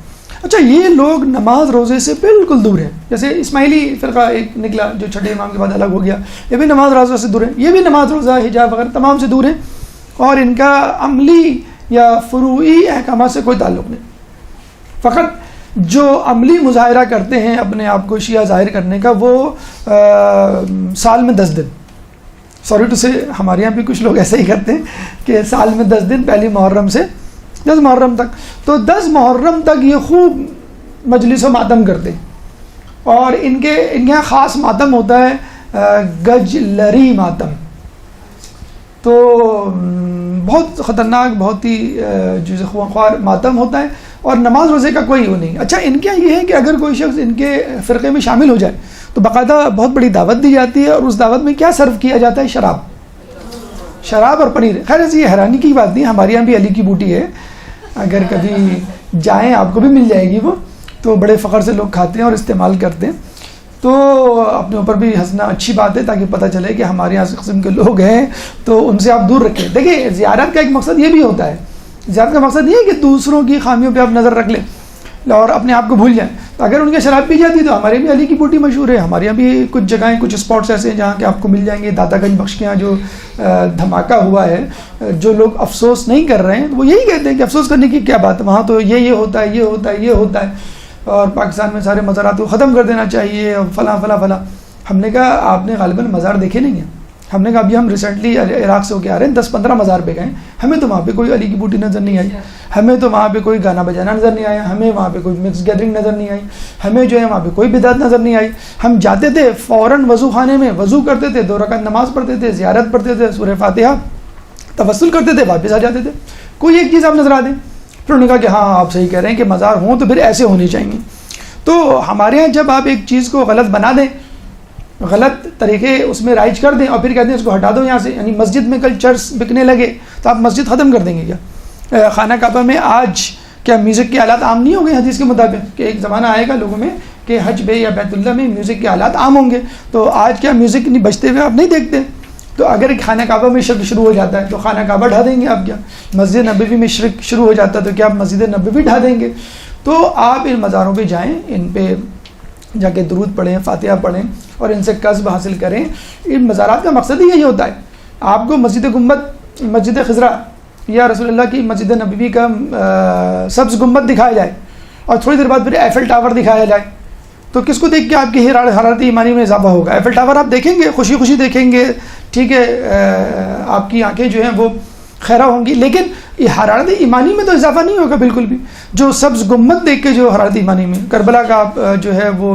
اچھا، یہ لوگ نماز روزے سے بالکل دور ہیں. جیسے اسماعیلی فرقہ ایک نکلا جو چھٹے امام کے بعد الگ ہو گیا، یہ بھی نماز روزہ سے دور ہیں، یہ بھی نماز روزہ حجاب وغیرہ تمام سے دور ہیں، اور ان کا عملی یا فروعی احکامات سے کوئی تعلق نہیں. فقط جو عملی مظاہرہ کرتے ہیں اپنے آپ کو شیعہ ظاہر کرنے کا، وہ سال میں 10 دن، سوری ٹو سے ہمارے یہاں بھی کچھ لوگ ایسے ہی کرتے ہیں کہ سال میں 10 دن، پہلی محرم سے 10 محرم تک، تو 10 محرم تک یہ خوب مجلس و ماتم کرتے ہیں. اور ان کے یہاں خاص ماتم ہوتا ہے گج لری ماتم. تو بہت خطرناک، بہت ہی جز خوار ماتم ہوتا ہے، اور نماز روزے کا کوئی وہ نہیں. اچھا، ان کے یہ ہے کہ اگر کوئی شخص ان کے فرقے میں شامل ہو جائے تو باقاعدہ بہت بڑی دعوت دی جاتی ہے، اور اس دعوت میں کیا سرو کیا جاتا ہے؟ شراب اور پنیر. خیر ایسی یہ حیرانی کی بات نہیں، ہمارے یہاں بھی علی کی بوٹی ہے، اگر کبھی جائیں آپ کو بھی مل جائے گی وہ، تو بڑے فخر سے لوگ کھاتے ہیں اور استعمال کرتے ہیں. تو اپنے اوپر بھی ہنسنا اچھی بات ہے، تاکہ پتہ چلے کہ ہمارے یہاں اس قسم کے لوگ ہیں، تو ان سے آپ دور رکھیں. دیکھیں زیارت کا ایک مقصد یہ بھی ہوتا ہے، زیارت کا مقصد یہ ہے کہ دوسروں کی خامیوں پہ آپ نظر رکھ لیں اور اپنے آپ کو بھول جائیں. تو اگر ان کے شراب پی جاتی تو ہمارے بھی علی کی بوٹی مشہور ہے، ہمارے یہاں بھی کچھ جگہیں کچھ اسپاٹس ایسے ہیں جہاں کہ آپ کو مل جائیں گے. داتا گنج بخش کے یہاں جو دھماکہ ہوا ہے، جو لوگ افسوس نہیں کر رہے ہیں وہ یہی کہتے ہیں کہ افسوس کرنے کی کیا بات ہے، وہاں تو یہ ہوتا ہے، یہ ہوتا ہے، یہ ہوتا ہے، اور پاکستان میں سارے مزارات کو ختم کر دینا چاہیے اور فلاں فلاں فلاں. ہم نے کہا آپ نے غالباً مزار دیکھے نہیں ہیں. ہم نے کہا ابھی ہم ریسنٹلی عراق سے ہو کے آ رہے ہیں، 10-15 مزار پہ گئے، ہمیں تو وہاں پہ کوئی علی کی بوٹی نظر نہیں آئی، ہمیں تو وہاں پہ کوئی گانا بجانا نظر نہیں آیا، ہمیں وہاں پہ کوئی مکس گیدرنگ نظر نہیں آئی، ہمیں جو ہے وہاں پہ کوئی بدعت نظر نہیں آئی. ہم جاتے تھے فوراً وضو خانے میں وضو کرتے تھے، 2 رکعت نماز پڑھتے تھے، زیارت پڑھتے تھے، سورہ فاتحہ توسل کرتے تھے، واپس آ جاتے تھے. کوئی ایک چیز آپ نظر آ دیں. پھر انہوں نے کہا کہ ہاں آپ صحیح کہہ رہے ہیں کہ مزار ہوں تو پھر ایسے ہونے چاہیے. تو ہمارے یہاں جب آپ ایک چیز کو غلط بنا دیں، غلط طریقے اس میں رائج کر دیں اور پھر کہتے ہیں اس کو ہٹا دو یہاں سے، یعنی مسجد میں کل چرس بکنے لگے تو آپ مسجد ختم کر دیں گے کیا؟ خانہ کعبہ میں آج کیا میوزک کے آلات عام نہیں ہو گئے حدیث کے مطابق؟ کہ ایک زمانہ آئے گا لوگوں میں کہ حج بے یا بیت اللہ میں میوزک کے آلات عام ہوں گے، تو آج کیا میوزک نہیں بجتے ہوئے آپ نہیں دیکھتے؟ تو اگر خانہ کعبہ میں شرک شروع ہو جاتا ہے تو خانہ کعبہ ڈھا دیں گے آپ کیا؟ مسجد نبوی میں شرک شروع ہو جاتا ہے تو کیا آپ مسجد نبوی ڈھا دیں گے؟ تو آپ ان مزاروں پہ جائیں، ان پہ جا کے درود پڑھیں، فاتحہ پڑھیں اور ان سے قصب حاصل کریں. ان مزارات کا مقصد ہی یہی ہوتا ہے. آپ کو مسجد گنبد، مسجد خضرا یا رسول اللہ کی مسجد نبوی کا سبز گنبد دکھایا جائے اور تھوڑی دیر بعد پھر ایفل ٹاور دکھایا جائے، تو کس کو دیکھ کے آپ کی حرارت ایمانی میں اضافہ ہوگا؟ ایفل ٹاور آپ دیکھیں گے، خوشی خوشی دیکھیں گے، ٹھیک ہے، آپ کی آنکھیں جو ہیں وہ خیرہ ہوں گی، لیکن یہ حرارت ایمانی میں تو اضافہ نہیں ہوگا بالکل بھی. جو سبز گنبد دیکھ کے جو حرارت ایمانی میں، کربلا کا آپ جو ہے وہ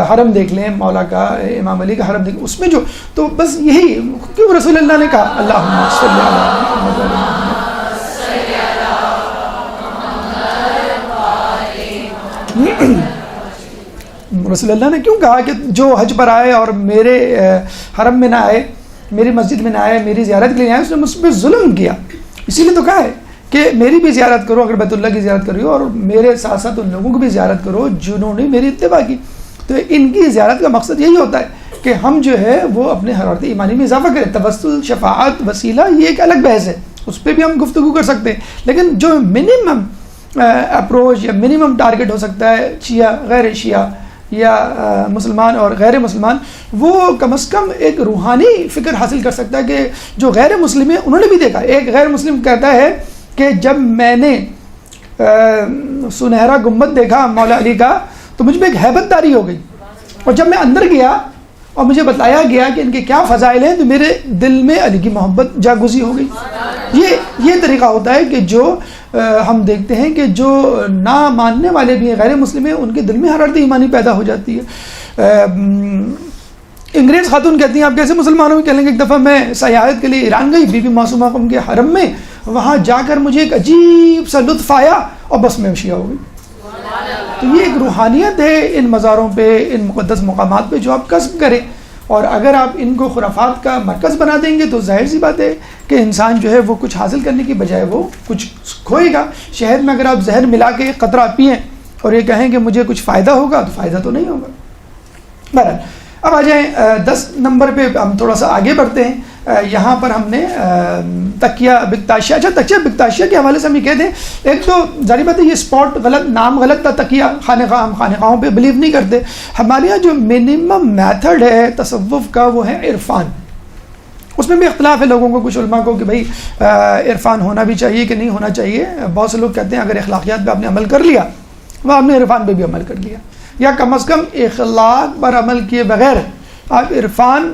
حرم دیکھ لیں، مولا کا، امام علی کا حرم دیکھ لیں، اس میں جو تو بس یہی کیوں رسول اللہ نے کہا اللہم صلی رسول اللہ نے کیوں کہا کہ جو حج پر آئے اور میرے حرم میں نہ آئے، میری مسجد میں نہ آئے، میری زیارت کے لیے آئے، اس نے مجھ پہ ظلم کیا. اسی لیے تو کہا ہے کہ میری بھی زیارت کرو، اگر بیت اللہ کی زیارت کر رہی ہو، اور میرے ساتھ ساتھ ان لوگوں کی بھی زیارت کرو جنہوں نے میری اتباع کی. تو ان کی زیارت کا مقصد یہی ہوتا ہے کہ ہم جو ہے وہ اپنے حرارت ایمانی میں اضافہ کریں. توسل، شفاعت، وسیلہ یہ ایک الگ بحث ہے، اس پہ بھی ہم گفتگو کر سکتے ہیں، لیکن جو منیمم اپروچ یا منیمم ٹارگٹ ہو سکتا ہے شیعہ، غیر شیعہ یا مسلمان اور غیر مسلمان، وہ کم از کم ایک روحانی فکر حاصل کر سکتا ہے کہ جو غیر مسلم ہیں انہوں نے بھی دیکھا. ایک غیر مسلم کہتا ہے کہ جب میں نے سنہرا گنبد دیکھا مولا علی کا تو مجھ میں ایک ہیبت داری ہو گئی، اور جب میں اندر گیا اور مجھے بتایا گیا کہ ان کے کیا فضائل ہیں تو میرے دل میں علی کی محبت جاگزی ہو گئی. یہ طریقہ ہوتا ہے کہ جو ہم دیکھتے ہیں کہ جو نہ ماننے والے بھی ہیں، غیر مسلم ہیں، ان کے دل میں حرارت ایمانی پیدا ہو جاتی ہے. انگریز خاتون کہتی ہیں آپ کیسے مسلمانوں میں؟ کہہ لیں گے ایک دفعہ میں سیاحت کے لیے ایران گئی، بی بی معصومہ قم کے حرم میں، وہاں جا کر مجھے ایک عجیب سا لطف آیا اور بس میں شیعہ ہو گئی. تو یہ ایک روحانیت ہے ان مزاروں پہ، ان مقدس مقامات پہ جو آپ کسب کریں، اور اگر آپ ان کو خرافات کا مرکز بنا دیں گے تو ظاہر سی بات ہے کہ انسان جو ہے وہ کچھ حاصل کرنے کی بجائے وہ کچھ کھوئے گا. شہد میں اگر آپ زہر ملا کے ایک قطرہ پئیں اور یہ کہیں کہ مجھے کچھ فائدہ ہوگا تو فائدہ تو نہیں ہوگا. بہرحال اب آ جائیں 10 نمبر پہ، ہم تھوڑا سا آگے بڑھتے ہیں. یہاں پر ہم نے تکیہ بکتاشیہ، اچھا تکیہ بکتاشیہ کے حوالے سے ہم یہ کہتے ہیں، ایک تو ظاہر بات ہے یہ اسپاٹ غلط، نام غلط تھا تکیہ خانقاہ، ہم خانقاہوں پہ بلیو نہیں کرتے. ہمارے یہاں جو منیمم میتھڈ ہے تصوف کا وہ ہے عرفان. اس میں بھی اختلاف ہے لوگوں کو، کچھ علماء کو کہ بھائی عرفان ہونا بھی چاہیے کہ نہیں ہونا چاہیے. بہت سے لوگ کہتے ہیں اگر اخلاقیات پہ آپ نے عمل کر لیا وہ آپ نے عرفان پہ بھی عمل کر لیا، یا کم از کم اخلاق پر عمل کیے بغیر آپ عرفان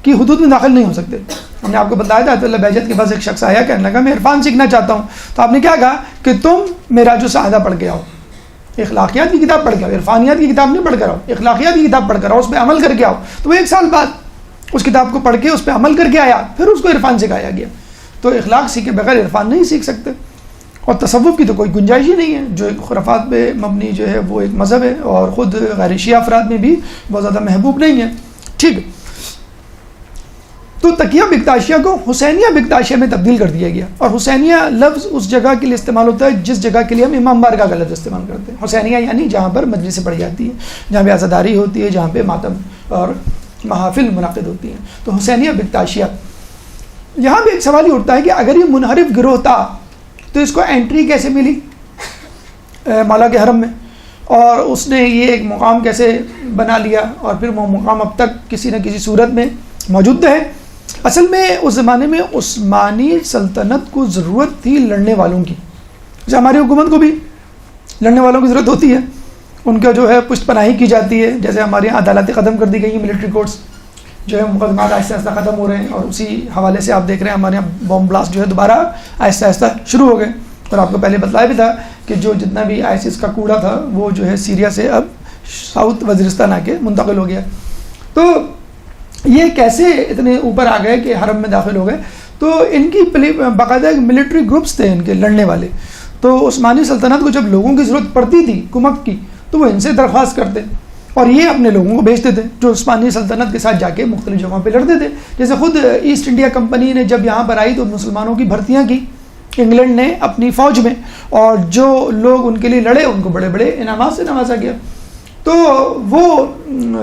کی حدود میں داخل نہیں ہو سکتے. ہم نے آپ کو بتایا تھا عطیہ اللہ بہجت کے پاس ایک شخص آیا، کہنے لگا میں عرفان سیکھنا چاہتا ہوں. تو آپ نے کیا کہا کہ تم معراج السعادہ پڑھ کے آؤ، اخلاقیات کی کتاب پڑھ کے آؤ، عرفانیات کی کتاب نہیں پڑھ کر آؤ، اخلاقیات کی کتاب پڑھ کر آؤ، اس پہ عمل کر کے آؤ. تو وہ 1 سال بعد اس کتاب کو پڑھ کے اس پہ عمل کر کے آیا، پھر اس کو عرفان سکھایا گیا. تو اخلاق سیکھے بغیر عرفان نہیں سیکھ سکتے. اور تصوف کی تو کوئی گنجائش ہی نہیں ہے، جو ایک خرافات پہ مبنی جو ہے وہ ایک مذہب ہے، اور خود غیر شیعہ افراد میں بھی بہت زیادہ محبوب نہیں ہے. ٹھیک. تو تکیہ بکتاشیہ کو حسینیہ بکتاشیہ میں تبدیل کر دیا گیا، اور حسینیہ لفظ اس جگہ کے لیے استعمال ہوتا ہے جس جگہ کے لیے ہم امام بارگاہ کا لفظ استعمال کرتے ہیں۔ حسینیہ یعنی جہاں پر مجلسیں پڑھی جاتی ہیں، جہاں پہ عزاداری ہوتی ہے، جہاں پہ ماتم اور محافل منعقد ہوتی ہیں، تو حسینیہ بکتاشیہ۔ یہاں بھی ایک سوال یہ اٹھتا ہے کہ اگر یہ منحرف گروہ تھا تو اس کو انٹری کیسے ملی مولا کے حرم میں، اور اس نے یہ ایک مقام کیسے بنا لیا، اور پھر وہ مقام اب تک کسی نہ کسی صورت میں موجود ہے؟ اصل میں اس زمانے میں عثمانی سلطنت کو ضرورت تھی لڑنے والوں کی، جیسے ہماری حکومت کو بھی لڑنے والوں کی ضرورت ہوتی ہے، ان کا جو ہے پشت پناہی کی جاتی ہے، جیسے ہمارے یہاں عدالتیں ختم کر دی گئی ہیں، ملٹری کورٹس جو ہے مقدمات آہستہ آہستہ ختم ہو رہے ہیں، اور اسی حوالے سے آپ دیکھ رہے ہیں ہمارے یہاں بم بلاسٹ جو ہے دوبارہ آہستہ آہستہ شروع ہو گئے، اور آپ کو پہلے بتلایا بھی تھا کہ جو جتنا بھی ISIS کا کوڑا تھا وہ جو ہے سیریا سے اب ساؤتھ وزیرستان آ کے منتقل ہو گیا۔ تو یہ کیسے اتنے اوپر آ گئے کہ حرم میں داخل ہو گئے؟ تو ان کی باقاعدہ ملٹری گروپس تھے ان کے لڑنے والے، تو عثمانی سلطنت کو جب لوگوں کی ضرورت پڑتی تھی کمک کی تو وہ ان سے درخواست کرتے، اور یہ اپنے لوگوں کو بھیجتے تھے جو عثمانی سلطنت کے ساتھ جا کے مختلف جگہوں پہ لڑتے تھے۔ جیسے خود ایسٹ انڈیا کمپنی نے جب یہاں پر آئی تو مسلمانوں کی بھرتیاں کی انگلینڈ نے اپنی فوج میں، اور جو لوگ ان کے لیے لڑے ان کو بڑے بڑے انعامات سے نوازا گیا، تو وہ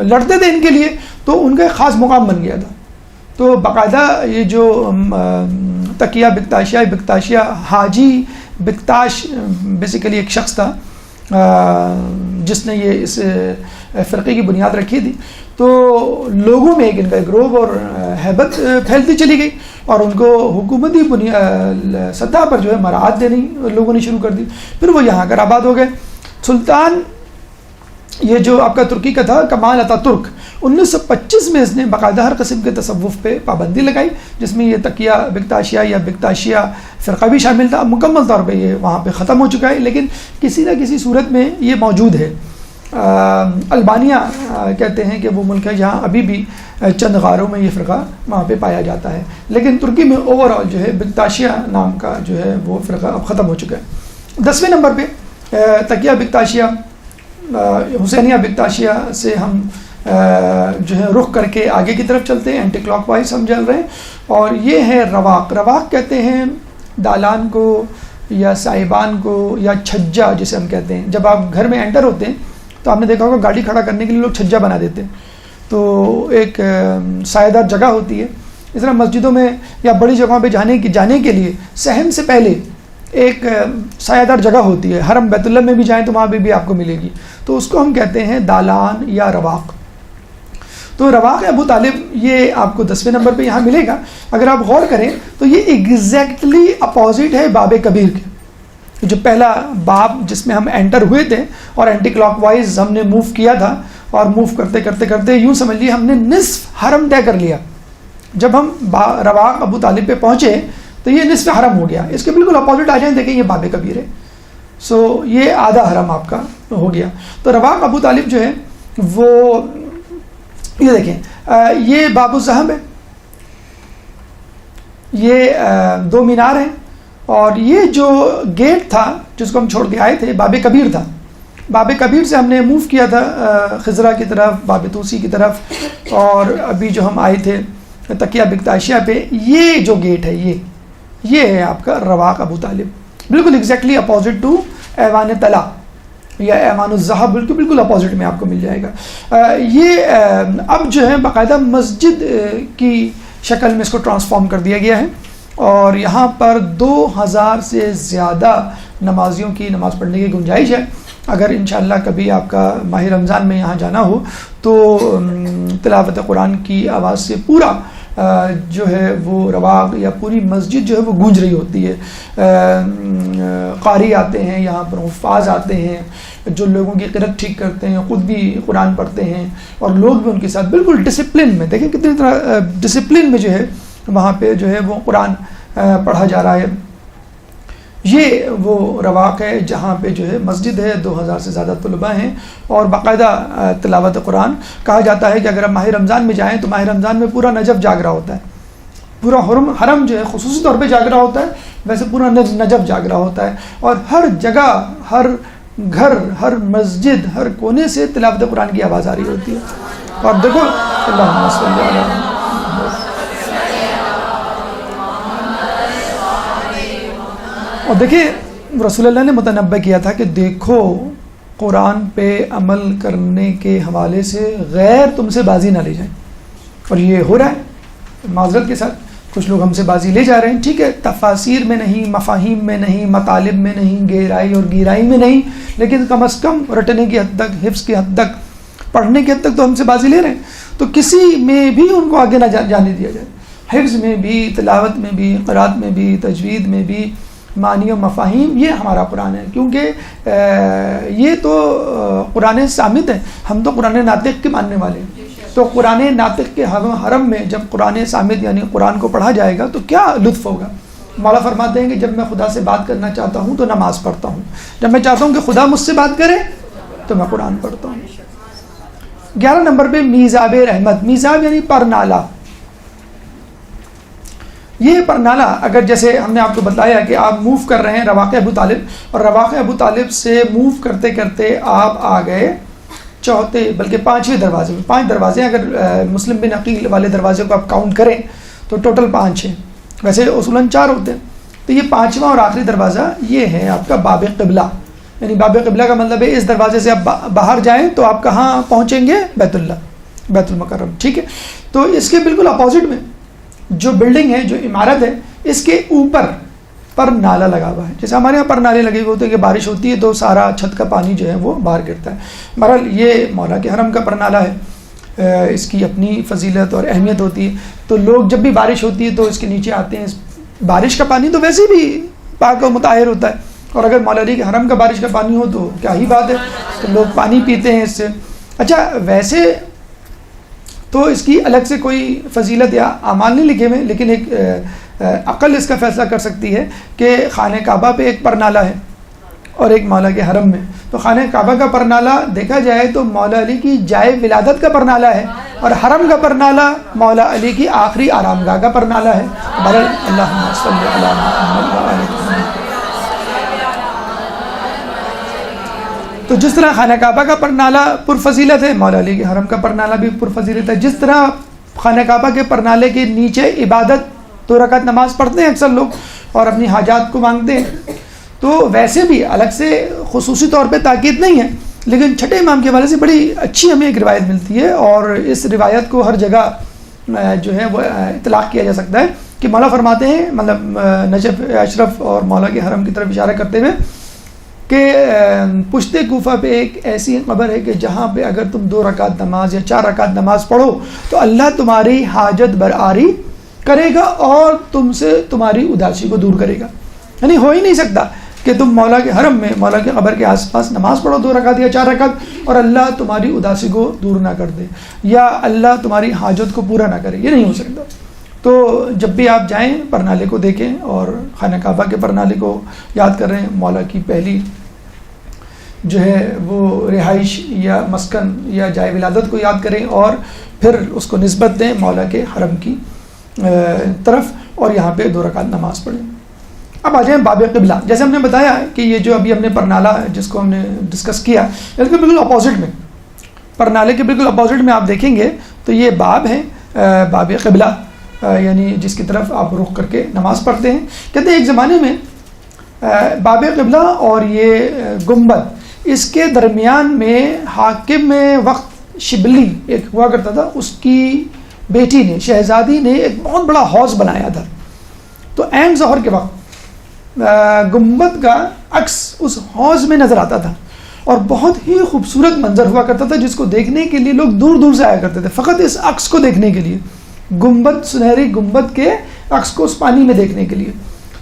لڑتے تھے ان کے لیے، تو ان کا ایک خاص مقام بن گیا تھا۔ تو باقاعدہ یہ جو تکیہ بکتاشیہ حاجی بکتاش بیسیکلی ایک شخص تھا جس نے یہ اس فرقے کی بنیاد رکھی تھی، تو لوگوں میں ایک ان کا گروہ اور ہیبت پھیلتی چلی گئی، اور ان کو حکومتی سطح پر جو ہے مراعات دینی لوگوں نے شروع کر دی، پھر وہ یہاں کر آباد ہو گئے۔ سلطان یہ جو آپ کا ترکی کا تھا کمال اتا ترک، 1925 میں اس نے باقاعدہ ہر قسم کے تصوف پہ پابندی لگائی، جس میں یہ تکیہ بکتاشیہ یا بکتاشیہ فرقہ بھی شامل تھا۔ مکمل طور پہ یہ وہاں پہ ختم ہو چکا ہے، لیکن کسی نہ کسی صورت میں یہ موجود ہے۔ البانیہ کہتے ہیں کہ وہ ملک ہے جہاں ابھی بھی چند غاروں میں یہ فرقہ وہاں پہ پایا جاتا ہے، لیکن ترکی میں اوور آل جو ہے بکتاشیہ نام کا جو ہے وہ فرقہ اب ختم ہو چکا ہے۔ 10ویں نمبر پہ تکیہ بکتاشیہ حسینیہ بکتاشیہ سے ہم جو ہے رخ کر کے آگے کی طرف چلتے ہیں، اینٹی کلاک وائز ہم چل رہے ہیں، اور یہ ہے رواق۔ رواق کہتے ہیں دالان کو یا سائبان کو یا چھجا جسے ہم کہتے ہیں۔ جب آپ گھر میں انٹر ہوتے ہیں تو آپ نے دیکھا ہوگا گاڑی کھڑا کرنے کے لیے لوگ چھجا بنا دیتے ہیں، تو ایک سایہ دار جگہ ہوتی ہے۔ اس طرح مسجدوں میں یا بڑی جگہوں پہ جانے کے لیے صحن سے پہلے ایک سایہ دار جگہ ہوتی ہے، حرم بیت اللہ میں بھی جائیں تو وہاں پہ بھی آپ کو ملے گی، تو اس کو ہم کہتے ہیں دالان یا رواق۔ تو رواق ابو طالب یہ آپ کو 10ویں نمبر پہ یہاں ملے گا۔ اگر آپ غور کریں تو یہ ایگزیکٹلی اپوزٹ ہے باب کبیر کے، جو پہلا باب جس میں ہم انٹر ہوئے تھے اور اینٹی کلاک وائز ہم نے موو کیا تھا، اور موو کرتے کرتے کرتے یوں سمجھ لیے ہم نے نصف حرم طے کر لیا۔ جب ہم رواق ابو طالب پہ پہنچے تو یہ نصف حرم ہو گیا، اس کے بالکل اپوزٹ آ جائیں دیکھیں یہ باب کبیر ہے، سو یہ آدھا حرم آپ کا ہو گیا۔ تو رواق ابو طالب جو ہے وہ یہ دیکھیں یہ باب الزہب ہے، یہ 2 مینار ہیں، اور یہ جو گیٹ تھا جس کو ہم چھوڑ کے آئے تھے باب کبیر تھا۔ باب کبیر سے ہم نے موو کیا تھا خزرہ کی طرف، باب توسی کی طرف، اور ابھی جو ہم آئے تھے تکیہ بکتاشیہ پہ یہ جو گیٹ ہے یہ ہے آپ کا رواق ابو طالب، بالکل ایگزیکٹلی اپوزٹ ٹو ایوان طلا یا ایوان الذہب، بالکل اپوزٹ میں آپ کو مل جائے گا۔ یہ اب جو ہے باقاعدہ مسجد کی شکل میں اس کو ٹرانسفارم کر دیا گیا ہے، اور یہاں پر 2000 سے زیادہ نمازیوں کی نماز پڑھنے کی گنجائش ہے۔ اگر انشاءاللہ کبھی آپ کا ماہ رمضان میں یہاں جانا ہو تو تلاوت قرآن کی آواز سے پورا جو ہے وہ رواق یا پوری مسجد جو ہے وہ گونج رہی ہوتی ہے۔ قاری آتے ہیں یہاں پر، حفاظ آتے ہیں جو لوگوں کی قرأت ٹھیک کرتے ہیں، خود بھی قرآن پڑھتے ہیں، اور لوگ بھی ان کے ساتھ بالکل ڈسپلن میں، دیکھیں کتنی طرح ڈسپلن میں جو ہے وہاں پہ جو ہے وہ قرآن پڑھا جا رہا ہے۔ یہ وہ رواق ہے جہاں پہ جو ہے مسجد ہے، 2000 سے زیادہ طلباء ہیں، اور باقاعدہ تلاوت قرآن کہا جاتا ہے کہ اگر آپ ماہ رمضان میں جائیں تو ماہ رمضان میں پورا نجف جاگ رہا ہوتا ہے، پورا حرم جو ہے خصوصی طور پہ جاگ رہا ہوتا ہے، ویسے پورا نجف جاگ رہا ہوتا ہے، اور ہر جگہ، ہر گھر، ہر مسجد، ہر کونے سے تلاوت قرآن کی آواز آ رہی ہوتی ہے۔ اور دیکھو اللہم صلی علی محمد اور دیکھیں رسول اللہ نے متنبہ کیا تھا کہ دیکھو قرآن پہ عمل کرنے کے حوالے سے غیر تم سے بازی نہ لے جائیں، اور یہ ہو رہا ہے معذرت کے ساتھ، کچھ لوگ ہم سے بازی لے جا رہے ہیں. ٹھیک ہے، تفاسیر میں نہیں، مفاہیم میں نہیں، مطالب میں نہیں، گہرائی اور گیرائی میں نہیں، لیکن کم از کم رٹنے کی حد تک، حفظ کی حد تک، پڑھنے کی حد تک تو ہم سے بازی لے رہے ہیں. تو کسی میں بھی ان کو آگے نہ جانے دیا جائے، حفظ میں بھی، تلاوت میں بھی، قرات میں بھی، تجوید میں بھی، معنی و مفاہیم. یہ ہمارا قرآن ہے، کیونکہ یہ تو قرآن صامت ہے، ہم تو قرآن ناطق کے ماننے والے ہیں. تو قرآن ناطق کے حرم میں جب قرآن صامت یعنی قرآن کو پڑھا جائے گا تو کیا لطف ہوگا. مولا فرماتے ہیں کہ جب میں خدا سے بات کرنا چاہتا ہوں تو نماز پڑھتا ہوں، جب میں چاہتا ہوں کہ خدا مجھ سے بات کرے تو میں قرآن پڑھتا ہوں. 11 نمبر پہ میزاب رحمت. میزاب یعنی پرنالہ. یہ پرنالہ اگر جیسے ہم نے آپ کو بتایا کہ آپ موو کر رہے ہیں رواق ابو طالب، اور رواق ابو طالب سے موو کرتے کرتے آپ آ گئے چوتھے بلکہ 5ویں دروازے میں. 5 دروازے، اگر مسلم بن عقیل والے دروازے کو آپ کاؤنٹ کریں تو ٹوٹل 5 ہیں، ویسے اصولاً 4 ہوتے ہیں. تو یہ 5واں اور آخری دروازہ یہ ہے آپ کا باب قبلہ. یعنی باب قبلہ کا مطلب ہے اس دروازے سے آپ باہر جائیں تو آپ کہاں پہنچیں گے؟ بیت اللہ، بیت المکرم. ٹھیک ہے، تو اس کے بالکل اپوزٹ میں جو بلڈنگ ہے، جو عمارت ہے، اس کے اوپر پر نالا لگا ہوا ہے. جیسے ہمارے یہاں پر نالے لگے ہوئے ہوتے ہیں کہ بارش ہوتی ہے تو سارا چھت کا پانی جو ہے وہ باہر گرتا ہے. بہرحال یہ مولا کے حرم کا پر نالا ہے، اس کی اپنی فضیلت اور اہمیت ہوتی ہے. تو لوگ جب بھی بارش ہوتی ہے تو اس کے نیچے آتے ہیں. بارش کا پانی تو ویسے بھی پاک و مطہر ہوتا ہے، اور اگر مولا علی کے حرم کا بارش کا پانی ہو تو کیا ہی بات ہے، تو لوگ پانی پیتے ہیں اس سے. اچھا، ویسے تو اس کی الگ سے کوئی فضیلت یا اعمال نہیں لکھے ہوئے، لیکن ایک عقل اس کا فیصلہ کر سکتی ہے کہ خانہ کعبہ پہ ایک پرنالہ ہے اور ایک مولا کے حرم میں. تو خانہ کعبہ کا پرنالہ دیکھا جائے تو مولا علی کی جائے ولادت کا پرنالہ ہے، اور حرم کا پرنالہ مولا علی کی آخری آرام گاہ کا پرنالہ ہے. بہرحال اللہم صلی علی محمد و آل محمد. تو جس طرح خانہ کعبہ کا پرنالہ پرفضیلت ہے، مولا علی کے حرم کا پرنالہ بھی پرفضیلت ہے. جس طرح خانہ کعبہ کے پرنالے کے نیچے عبادت 2 رکعت نماز پڑھتے ہیں اکثر لوگ اور اپنی حاجات کو مانگتے ہیں، تو ویسے بھی الگ سے خصوصی طور پہ تاکید نہیں ہے، لیکن چھٹے امام کے حوالے سے بڑی اچھی ہمیں ایک روایت ملتی ہے، اور اس روایت کو ہر جگہ جو ہے وہ اطلاق کیا جا سکتا ہے کہ مولا فرماتے ہیں، مطلب نجف اشرف اور مولا کے حرم کی طرف اشارہ کرتے ہوئے، کہ پشت کوفہ پہ ایک ایسی قبر ہے کہ جہاں پہ اگر تم 2 رکعت نماز یا 4 رکعت نماز پڑھو تو اللہ تمہاری حاجت برآری کرے گا اور تم سے تمہاری اداسی کو دور کرے گا. یعنی ہو ہی نہیں سکتا کہ تم مولا کے حرم میں مولا کے قبر کے آس پاس نماز پڑھو 2 رکعت یا 4 رکعت اور اللہ تمہاری اداسی کو دور نہ کر دے یا اللہ تمہاری حاجت کو پورا نہ کرے. یہ نہیں ہو سکتا. تو جب بھی آپ جائیں پرنالے کو دیکھیں اور خانہ کعبہ کے پرنالے کو یاد کر رہے ہیں، مولا کی پہلی جو ہے وہ رہائش یا مسکن یا جائے ولادت کو یاد کریں اور پھر اس کو نسبت دیں مولا کے حرم کی طرف اور یہاں پہ 2 رکعت نماز پڑھیں. اب آ جائیں باب قبلہ. جیسے ہم نے بتایا کہ یہ جو ابھی ہم نے پرنالہ جس کو ہم نے ڈسکس کیا، اس کے بالکل اپوزٹ میں، پرنالے کے بالکل اپوزٹ میں آپ دیکھیں گے تو یہ باب ہے، باب قبلہ، یعنی جس کی طرف آپ رخ کر کے نماز پڑھتے ہیں. کہتے ہیں ایک زمانے میں باب قبلہ اور یہ گنبد، اس کے درمیان میں حاکم وقت شبلی ایک ہوا کرتا تھا، اس کی بیٹی نے، شہزادی نے ایک بہت بڑا حوض بنایا تھا. تو عین ظہر کے وقت گنبد کا عکس اس حوض میں نظر آتا تھا اور بہت ہی خوبصورت منظر ہوا کرتا تھا، جس کو دیکھنے کے لیے لوگ دور دور سے آیا کرتے تھے فقط اس عکس کو دیکھنے کے لیے، گنبد، سنہری گنبد کے عکس کو اس پانی میں دیکھنے کے لیے.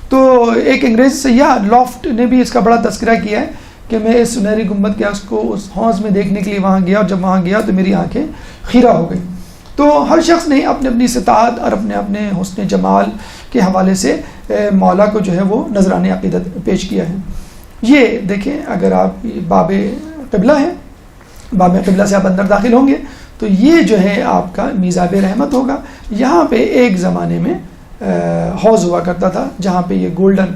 تو ایک انگریز سیاح لافٹ نے بھی اس کا بڑا تذکرہ کیا ہے کہ میں اس سنہری گنبد کے عکس کو اس حوض میں دیکھنے کے لیے وہاں گیا، اور جب وہاں گیا تو میری آنکھیں خیرہ ہو گئی. تو ہر شخص نے اپنی اپنی استطاعت اور اپنے اپنے حسن جمال کے حوالے سے مولا کو جو ہے وہ نذرانِ عقیدت پیش کیا ہے. یہ دیکھیں، اگر آپ باب قبلہ ہیں، باب قبلہ سے آپ اندر داخل ہوں گے تو یہ جو ہے آپ کا میزاب رحمت ہوگا. یہاں پہ ایک زمانے میں حوض ہوا کرتا تھا جہاں پہ یہ گولڈن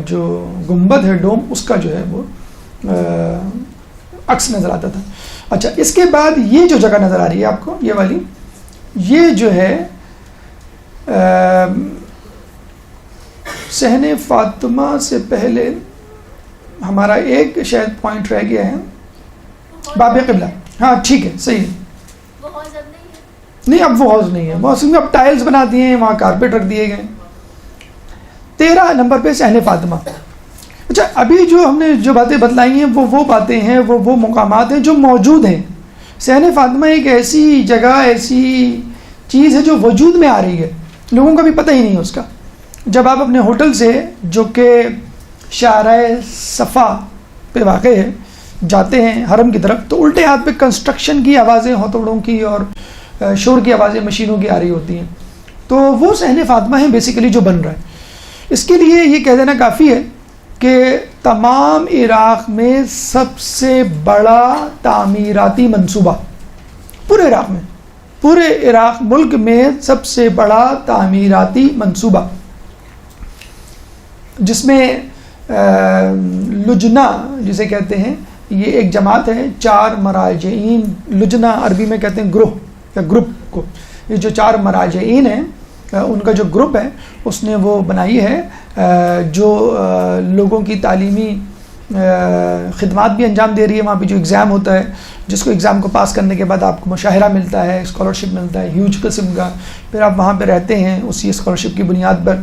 جو گنبد ہے، ڈوم، اس کا جو ہے وہ عکس نظر آتا تھا. اچھا، اس کے بعد یہ جو جگہ نظر آ رہی ہے آپ کو، یہ والی، یہ جو ہے صحن فاطمہ سے پہلے ہمارا ایک شاید پوائنٹ رہ گیا ہے، باب قبلہ. ہاں ٹھیک ہے، صحیح ہے. نہیں اب وہ حوض نہیں ہے، موسم میں اب ٹائلز بنا دیے ہیں، وہاں کارپیٹ رکھ دیے گئے. 13 نمبر پہ صحن فاطمہ. اچھا ابھی جو ہم نے جو باتیں بتلائی ہیں وہ باتیں ہیں، وہ مقامات ہیں جو موجود ہیں. صحن فاطمہ ایک ایسی جگہ، ایسی چیز ہے جو وجود میں آ رہی ہے، لوگوں کا بھی پتہ ہی نہیں ہے اس کا. جب آپ اپنے ہوٹل سے جو کہ شارع صفا پہ واقع ہے جاتے ہیں حرم کی طرف، تو الٹے ہاتھ پہ کنسٹرکشن کی آوازیں، ہتھوڑوں کی اور شور کی آوازیں مشینوں کی آ رہی ہوتی ہیں. تو وہ صحن فاطمہ ہے بیسیکلی جو بن رہا ہے. اس کے لیے یہ کہہ دینا کافی ہے کہ تمام عراق میں سب سے بڑا تعمیراتی منصوبہ، پورے عراق ملک میں سب سے بڑا تعمیراتی منصوبہ، جس میں لجنہ جسے کہتے ہیں، یہ ایک جماعت ہے 4 مراجعین. لجنہ عربی میں کہتے ہیں گروہ یا گروپ کو. یہ جو 4 مراجعین ہیں ان کا جو گروپ ہے اس نے وہ بنائی ہے، جو لوگوں کی تعلیمی خدمات بھی انجام دے رہی ہے. وہاں پہ جو ایگزام ہوتا ہے، جس کو ایگزام کو پاس کرنے کے بعد آپ کو مشاہرہ ملتا ہے، اسکالرشپ ملتا ہے ہیوج قسم کا. پھر آپ وہاں پہ رہتے ہیں اسی اسکالرشپ کی بنیاد پر،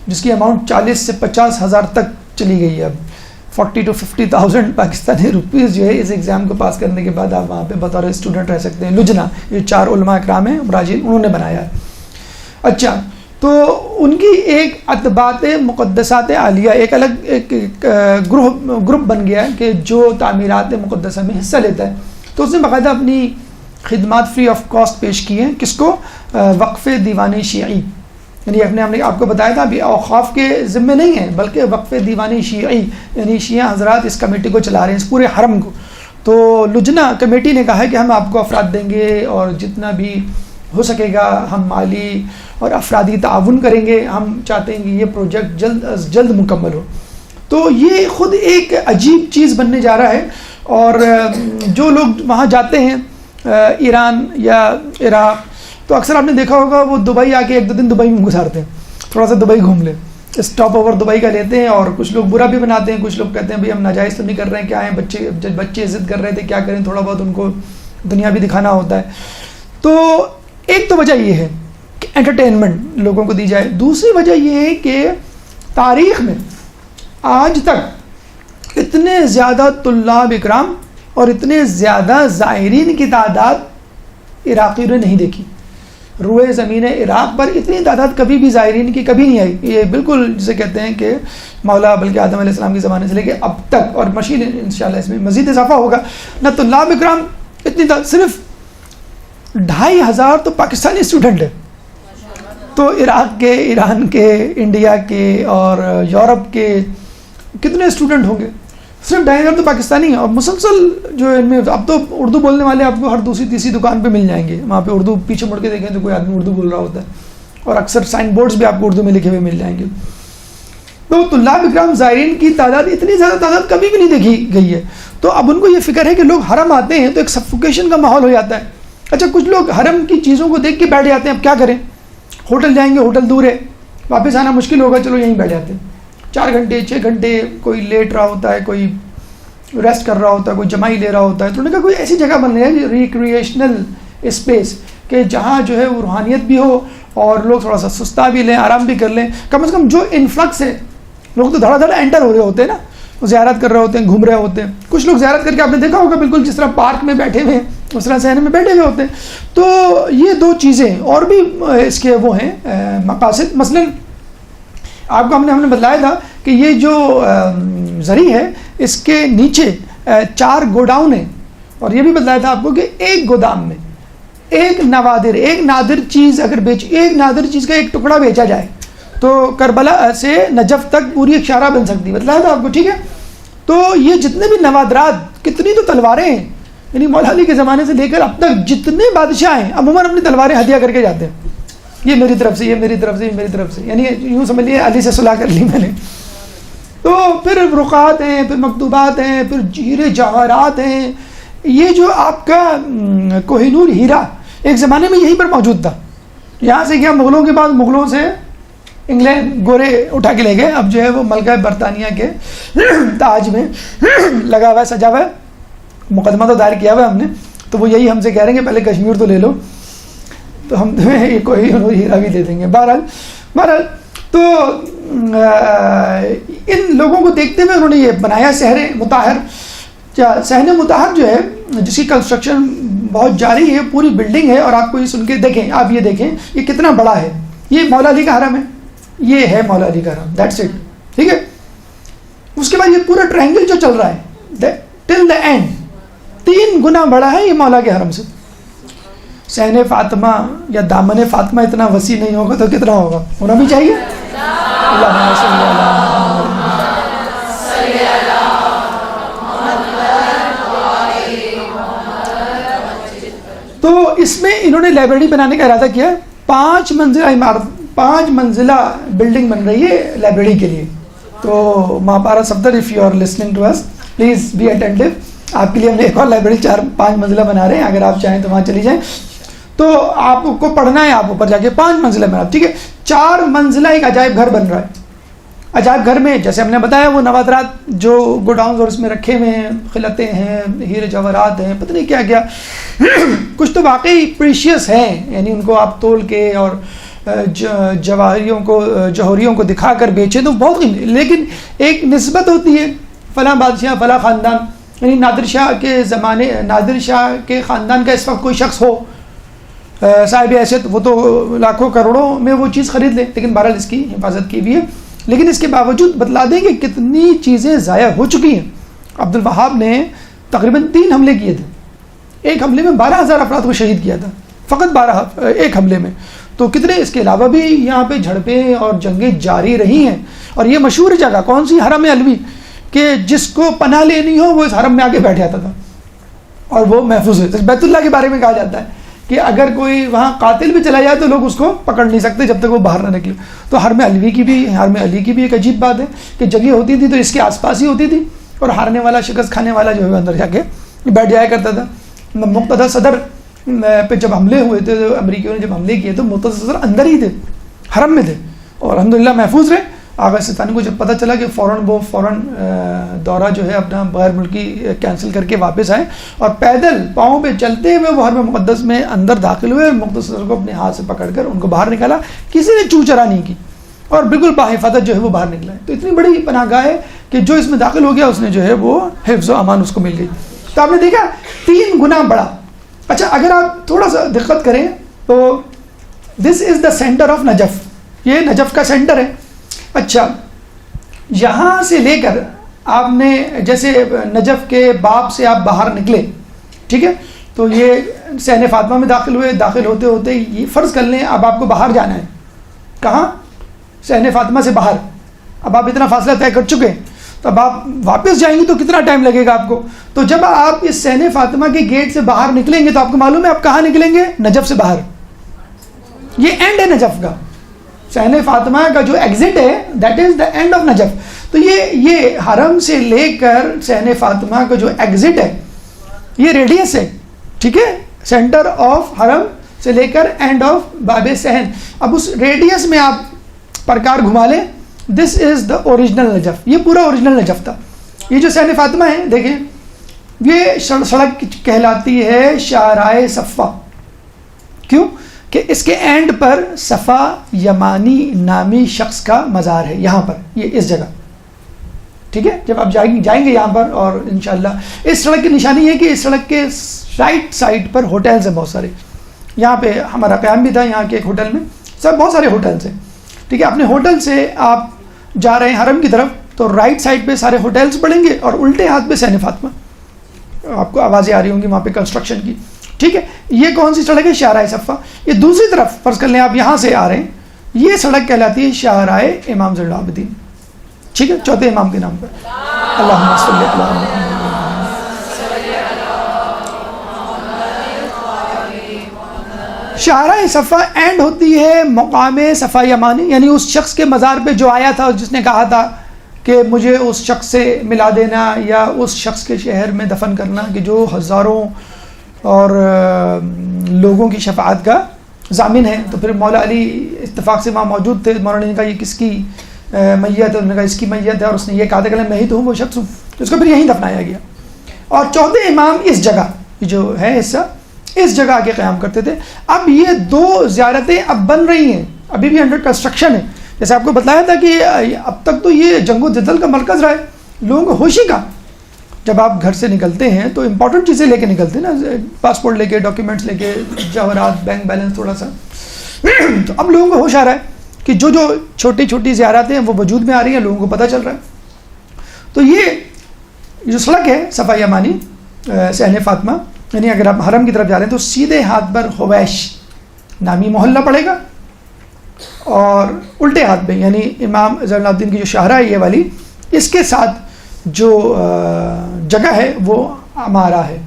جس کی اماؤنٹ 40 سے 50 ہزار تک چلی گئی ہے. اب 40 to 50,000 پاکستانی روپیز جو ہے اس ایگزام کو پاس کرنے کے بعد آپ وہاں پہ بطور اسٹوڈنٹ رہ سکتے ہیں. لجنہ یہ 4 علماء اکرام ہیں مراجعین، انہوں نے بنایا ہے. اچھا تو ان کی ایک اتباعت مقدسات عالیہ ایک الگ ایک گروپ بن گیا ہے کہ جو تعمیرات مقدسہ میں حصہ لیتا ہے. تو اس نے باقاعدہ اپنی خدمات فری آف کاسٹ پیش کی ہیں. کس کو؟ وقف دیوان شیعی. یعنی ہم نے آپ کو بتایا تھا ابھی اوقاف کے ذمہ نہیں ہیں، بلکہ وقف دیوانی شیعی، یعنی شیعہ حضرات اس کمیٹی کو چلا رہے ہیں، اس پورے حرم کو. تو لجنہ کمیٹی نے کہا ہے کہ ہم آپ کو افراد دیں گے اور جتنا بھی ہو سکے گا ہم مالی اور افرادی تعاون کریں گے. ہم چاہتے ہیں کہ یہ پروجیکٹ جلد از جلد مکمل ہو. تو یہ خود ایک عجیب چیز بننے جا رہا ہے. اور جو لوگ وہاں جاتے ہیں ایران یا عراق، تو اکثر آپ نے دیکھا ہوگا وہ دبئی آ کے 1-2 دن دبئی میں گزارتے ہیں، تھوڑا سا دبئی گھوم لیں، اسٹاپ اوور دبئی کا لیتے ہیں. اور کچھ لوگ برا بھی بناتے ہیں، کچھ لوگ کہتے ہیں بھائی ہم ناجائز تو نہیں کر رہے ہیں، کیا ہیں بچے ضد کر رہے تھے، کیا کریں، تھوڑا بہت ان کو دنیا بھی دکھانا ہوتا ہے. تو ایک تو وجہ یہ ہے کہ انٹرٹینمنٹ لوگوں کو دی جائے. دوسری وجہ یہ ہے کہ تاریخ میں آج تک اتنے زیادہ طلاب اکرام اور اتنے زیادہ زائرین کی تعداد عراقیوں نے نہیں دیکھی. روئے زمین عراق پر اتنی تعداد کبھی بھی زائرین کی کبھی نہیں آئی. یہ بالکل جسے کہتے ہیں کہ مولا بلکہ آدم علیہ السلام کے زمانے سے لے کے اب تک، اور مشین انشاءاللہ اس میں مزید اضافہ ہوگا. نہ طلاب اکرام اتنی صرف 2,500 تو پاکستانی اسٹوڈنٹ ہیں. تو عراق کے، ایران کے، انڈیا کے اور یورپ کے کتنے اسٹوڈنٹ ہوں گے؟ صرف 2,500 تو پاکستانی ہیں. اور مسلسل جو ان میں اب تو اردو بولنے والے آپ کو ہر دوسری تیسری دکان پہ مل جائیں گے. وہاں پہ اردو پیچھے مڑ کے دیکھیں تو کوئی آدمی اردو بول رہا ہوتا ہے، اور اکثر سائن بورڈز بھی آپ کو اردو میں لکھے ہوئے مل جائیں گے. تو طلاب اکرام زائرین کی تعداد اتنی زیادہ تعداد کبھی بھی نہیں دیکھی گئی ہے. تو اب ان کو یہ فکر ہے کہ لوگ حرم آتے ہیں تو ایک سفوکیشن کا ماحول ہو جاتا ہے. اچھا کچھ لوگ حرم کی چیزوں کو دیکھ کے بیٹھ جاتے ہیں، اب کیا کریں، ہوٹل جائیں گے، ہوٹل دور ہے، واپس آنا مشکل ہوگا، چلو یہیں بیٹھ جاتے ہیں. 4 گھنٹے 6 گھنٹے کوئی لیٹ رہا ہوتا ہے، کوئی ریسٹ کر رہا ہوتا ہے، کوئی جمائی لے رہا ہوتا ہے. تو انہوں نے کہا کوئی ایسی جگہ بن رہی ہے ریکریشنل اسپیس کہ جہاں جو ہے وہ روحانیت بھی ہو اور لوگ تھوڑا سا سستا بھی لیں، آرام بھی کر لیں. کم از کم جو انفلکس ہے، لوگ تو دھڑا دھڑا انٹر ہو رہے ہوتے ہیں نا، وہ زیارت کر رہے ہوتے ہیں، گھوم رہے ہوتے ہیں. کچھ لوگ زیارت کر کے آپ نے دیکھا ہوگا بالکل جس طرح پارک میں بیٹھے ہوئے ہیں اس طرح صحن میں بیٹھے ہوئے ہوتے ہیں. تو یہ 2 چیزیں اور بھی اس کے وہ ہیں مقاصد. مثلا آپ کو ہم نے بتلایا تھا کہ یہ جو زری ہے اس کے نیچے 4 گوڈاؤن ہیں، اور یہ بھی بتلایا تھا آپ کو کہ ایک گودام میں ایک نادر چیز اگر ایک نادر چیز کا ایک ٹکڑا بیچا جائے تو کربلا سے نجف تک پوری ایک شاہراہ بن سکتی. بتلایا تھا آپ کو، ٹھیک ہے. تو یہ جتنے بھی نوادرات، کتنی تو تلواریں ہیں، یعنی مولا علی کے زمانے سے لے کر اب تک جتنے بادشاہ ہیں عموماً اپنی تلواریں ہدیہ کر کے جاتے ہیں. یہ میری طرف سے، یہ میری طرف سے، یہ میری طرف سے، یعنی یوں سمجھ لیے علی سے صلح کر لی میں نے. تو پھر رقعات ہیں، پھر مکتوبات ہیں، پھر ہیرے جواہرات ہیں. یہ جو آپ کا کوہ نور ہیرا ایک زمانے میں یہیں پر موجود تھا. یہاں سے کیا مغلوں کے بعد مغلوں سے انگلینڈ گورے اٹھا کے لے گئے. اب جو ہے وہ ملکہ برطانیہ کے تاج میں لگا ہوا ہے, سجا ہوا ہے. مقدمہ تو دائر کیا ہوا ہے ہم نے, تو وہ یہی ہم سے کہہ رہے ہیں کہ پہلے کشمیر تو لے لو, تو ہم تمہیں یہ کوئی ہیرا بھی دے دیں گے. بہرحال تو ان لوگوں کو دیکھتے ہوئے انہوں نے یہ بنایا شہر مطہر. صحن مطہر جو ہے جس کی کنسٹرکشن بہت جاری ہے, پوری بلڈنگ ہے, اور آپ کو یہ سن کے دیکھیں, آپ یہ دیکھیں یہ کتنا بڑا ہے. یہ مولا علی کا حرم ہے, یہ ہے مولا علی کا حرم, دیٹس اٹ. ٹھیک ہے, اس کے بعد یہ پورا ٹرائنگل جو چل رہا ہے ٹل دا اینڈ 3 گنا بڑا ہے یہ مولا کے حرم سے. صحن فاطمہ یا دامن فاطمہ اتنا وسیع نہیں ہوگا تو کتنا ہوگا, ہونا بھی چاہیے. اللہم صلی اللہ تو اس میں انہوں نے لائبریری بنانے کا ارادہ کیا. 5 منزلہ عمارت, 5 منزلہ بلڈنگ بن رہی ہے لائبریری کے لیے. تو Mapara Safdar, if you are listening to us please be attentive. آپ کے لیے ہم نے ایک اور لائبریری 4-5 منزلہ بنا رہے ہیں, اگر آپ چاہیں تو وہاں چلی جائیں. تو آپ کو پڑھنا ہے, آپ اوپر جا کے 5 منزلہ بنا. ٹھیک ہے, 4 منزلہ ایک عجائب گھر بن رہا ہے. عجائب گھر میں جیسے ہم نے بتایا وہ نوادرات جو گوڈاؤنز اور اس میں رکھے ہوئے ہیں, خلعتیں ہیں, ہیرے جواہرات ہیں, پتہ نہیں کیا کیا. کچھ تو واقعی پریشیس ہیں, یعنی ان کو آپ تول کے اور جوہریوں کو دکھا کر بیچیں تو بہت قیمتی. لیکن ایک نسبت ہوتی ہے, فلاں بادشاہ فلاں خاندان, یعنی نادر شاہ کے زمانے, نادر شاہ کے خاندان کا اس وقت کوئی شخص ہو صاحب حیثیت, وہ تو لاکھوں کروڑوں میں وہ چیز خرید لے, لیکن بہرحال اس کی حفاظت کی بھی ہے. لیکن اس کے باوجود بتلا دیں کہ کتنی چیزیں ضائع ہو چکی ہیں. عبد الوہاب نے تقریباً 3 حملے کیے تھے. ایک حملے میں 12,000 افراد کو شہید کیا تھا, فقط 12 ایک حملے میں. تو کتنے اس کے علاوہ بھی یہاں پہ جھڑپیں اور جنگیں جاری رہی ہیں. اور یہ مشہور جگہ کون سی, حرم علوی, کہ جس کو پناہ لینی ہو وہ اس حرم میں آ کے بیٹھ جاتا تھا اور وہ محفوظ ہے. بیت اللہ کے بارے میں کہا جاتا ہے کہ اگر کوئی وہاں قاتل بھی چلا جائے تو لوگ اس کو پکڑ نہیں سکتے جب تک وہ باہر نہ نکلے. تو حرم علی کی بھی ایک عجیب بات ہے کہ جگہ ہوتی تھی تو اس کے آس پاس ہی ہوتی تھی, اور ہارنے والا, شکست کھانے والا جو ہے اندر جا کے بیٹھ جایا کرتا تھا. مقتدی صدر پہ جب حملے ہوئے تھے, امریکیوں نے جب حملے کیے تو مقتدی صدر اندر ہی تھے, حرم میں تھے, اور الحمدللہ محفوظ رہے. آغا سلطانی کو جب پتہ چلا کہ فوراً دورہ جو ہے اپنا غیر ملکی کینسل کر کے واپس آئے, اور پیدل پاؤں پہ چلتے ہوئے وہ حرم مقدس میں اندر داخل ہوئے, اور مقتدی صدر کو اپنے ہاتھ سے پکڑ کر ان کو باہر نکالا. کسی نے چو چرا نہیں کی, اور بالکل باحفاظت جو ہے وہ باہر نکلا ہے. تو اتنی بڑی پناہ گاہ ہے کہ جو اس میں داخل ہو گیا اس نے جو ہے وہ حفظ و امان اس کو مل گئی. تو آپ نے دیکھا 3 گنا بڑا. اچھا, اگر آپ تھوڑا سا دقت کریں تو دس از دا سینٹر آف نجف, یہ نجف کا سینٹر ہے. اچھا, یہاں سے لے کر آپ نے جیسے نجف کے باب سے آپ باہر نکلے, ٹھیک ہے, تو یہ صحن فاطمہ میں داخل ہوئے. داخل ہوتے ہوتے یہ فرض کر لیں اب آپ کو باہر جانا ہے. کہاں؟ صحن فاطمہ سے باہر. اب آپ اتنا فاصلہ طے کر چکے, تو اب آپ واپس جائیں گے تو کتنا ٹائم لگے گا آپ کو. تو جب آپ اس صحن فاطمہ کے گیٹ سے باہر نکلیں گے تو آپ کو معلوم ہے آپ کہاں نکلیں گے, نجف سے باہر. یہ اینڈ ہے نجف کا. صحن فاطمہ کا جو ایگزٹ ہے that is the and of Najaf. تو یہ حرم سے لے کر صحن فاطمہ کا جو ایگزٹ ہے یہ ریڈیس ہے, ٹھیک ہے, سینٹر آف حرم سے لے کر اینڈ آف باب صحن. اب اس ریڈیس میں آپ پرکار گھما لیں, دس از دا اوریجنل نجف. یہ پورا اوریجنل نجف تھا. یہ جو صحن فاطمہ ہے دیکھیں, یہ سڑک کہلاتی ہے شاہراہ صفا. کیوں؟ کہ اس کے اینڈ پر صفا یمانی نامی شخص کا مزار ہے, یہاں پر, یہ اس جگہ, ٹھیک ہے. جب آپ جائیں گے یہاں پر, اور انشاءاللہ اس سڑک کی نشانی ہے کہ اس سڑک کے رائٹ سائڈ پر ہوٹلز ہیں بہت سارے. یہاں پہ ہمارا قیام بھی تھا یہاں کے ایک ہوٹل میں, سب بہت سارے ہوٹلز ہیں, ٹھیک ہے. اپنے ہوٹل سے آپ جا رہے ہیں حرم کی طرف تو رائٹ سائڈ پہ سارے ہوٹلز پڑیں گے, اور الٹے ہاتھ پہ صحن فاطمہ. آپ کو آوازیں آ رہی ہوں گی وہاں پہ کنسٹرکشن کی, ٹھیک ہے. یہ کون سی سڑک ہے؟ شاہراہ صفا. یہ دوسری طرف فرض کر لیں آپ یہاں سے آ رہے ہیں, یہ سڑک کہلاتی ہے شاہراہ امام زین العابدین, ٹھیک ہے, چوتھے امام کے نام پر. اللہم صلی علی محمد. شاہراہ صفا اینڈ ہوتی ہے مقام صفا یمانی, یعنی اس شخص کے مزار پہ جو آیا تھا اور جس نے کہا تھا کہ مجھے اس شخص سے ملا دینا یا اس شخص کے شہر میں دفن کرنا کہ جو ہزاروں اور لوگوں کی شفاعت کا ضامن ہے. تو پھر مولا علی اتفاق سے وہاں موجود تھے. مولانا نے کہا یہ کس کی میت ہے؟ انہوں نے کہا اس کی میت ہے. اور اس نے یہ کہا تھا کہ میں ہی تو ہوں وہ شخص ہوں. تو اس کو پھر یہیں دفنایا گیا. اور 14 امام اس جگہ جو ہے حصہ اس جگہ آ کے قیام کرتے تھے. اب یہ 2 زیارتیں اب بن رہی ہیں, ابھی بھی انڈر کنسٹرکشن ہے. جیسے آپ کو بتایا تھا کہ اب تک تو یہ جنگ و جدل کا مرکز رہا ہے, لوگوں کو ہوش ہی کا. جب آپ گھر سے نکلتے ہیں تو امپورٹنٹ چیزیں لے کے نکلتے ہیں نا, پاسپورٹ لے کے, ڈاکیومنٹس لے کے, جواہرات, بینک بیلنس تھوڑا سا. تو اب لوگوں کو ہوش آ رہا ہے کہ جو چھوٹی چھوٹی زیارتیں ہیں وہ وجود میں آ رہی ہیں, لوگوں کو پتہ چل رہا ہے. تو یہ جو سڑک ہے صفا یمانی صحن فاطمہ, یعنی اگر آپ حرم کی طرف جا رہے ہیں تو سیدھے ہاتھ پر حویش نامی محلہ پڑے گا, اور الٹے ہاتھ میں یعنی امام زین العابدین کی جو شاہراہ ہے یہ والی, اس کے ساتھ جو جگہ ہے وہ ہمارا ہے.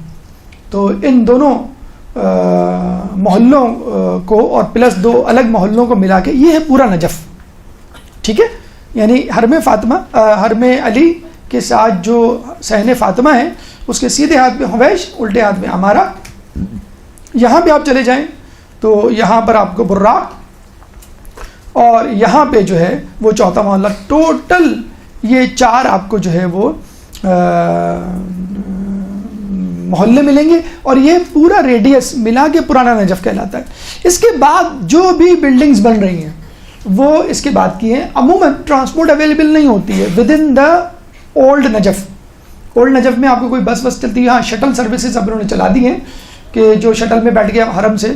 تو ان دونوں محلوں کو اور پلس 2 الگ محلوں کو ملا کے یہ ہے پورا نجف. ٹھیک ہے, یعنی حرم فاطمہ, حرم علی کے ساتھ جو صحن فاطمہ ہے اس کے سیدھے ہاتھ میں حویش, الٹے ہاتھ میں ہمارا. یہاں پہ آپ چلے جائیں تو یہاں پر آپ کو براق, اور یہاں پہ جو ہے وہ چوتھا محلہ. ٹوٹل یہ 4 آپ کو جو ہے وہ محلے ملیں گے, اور یہ پورا ریڈیس ملا کے پرانا نجف کہلاتا ہے. اس کے بعد جو بھی بلڈنگز بن رہی ہیں وہ اس کے بعد کی ہیں. عموماً ٹرانسپورٹ اویلیبل نہیں ہوتی ہے with in the old Najaf. Old Najaf میں آپ کو کوئی بس چلتی ہے, ہاں شٹل سروسز اب انہوں نے چلا دی ہیں کہ جو شٹل میں بیٹھ کے حرم سے,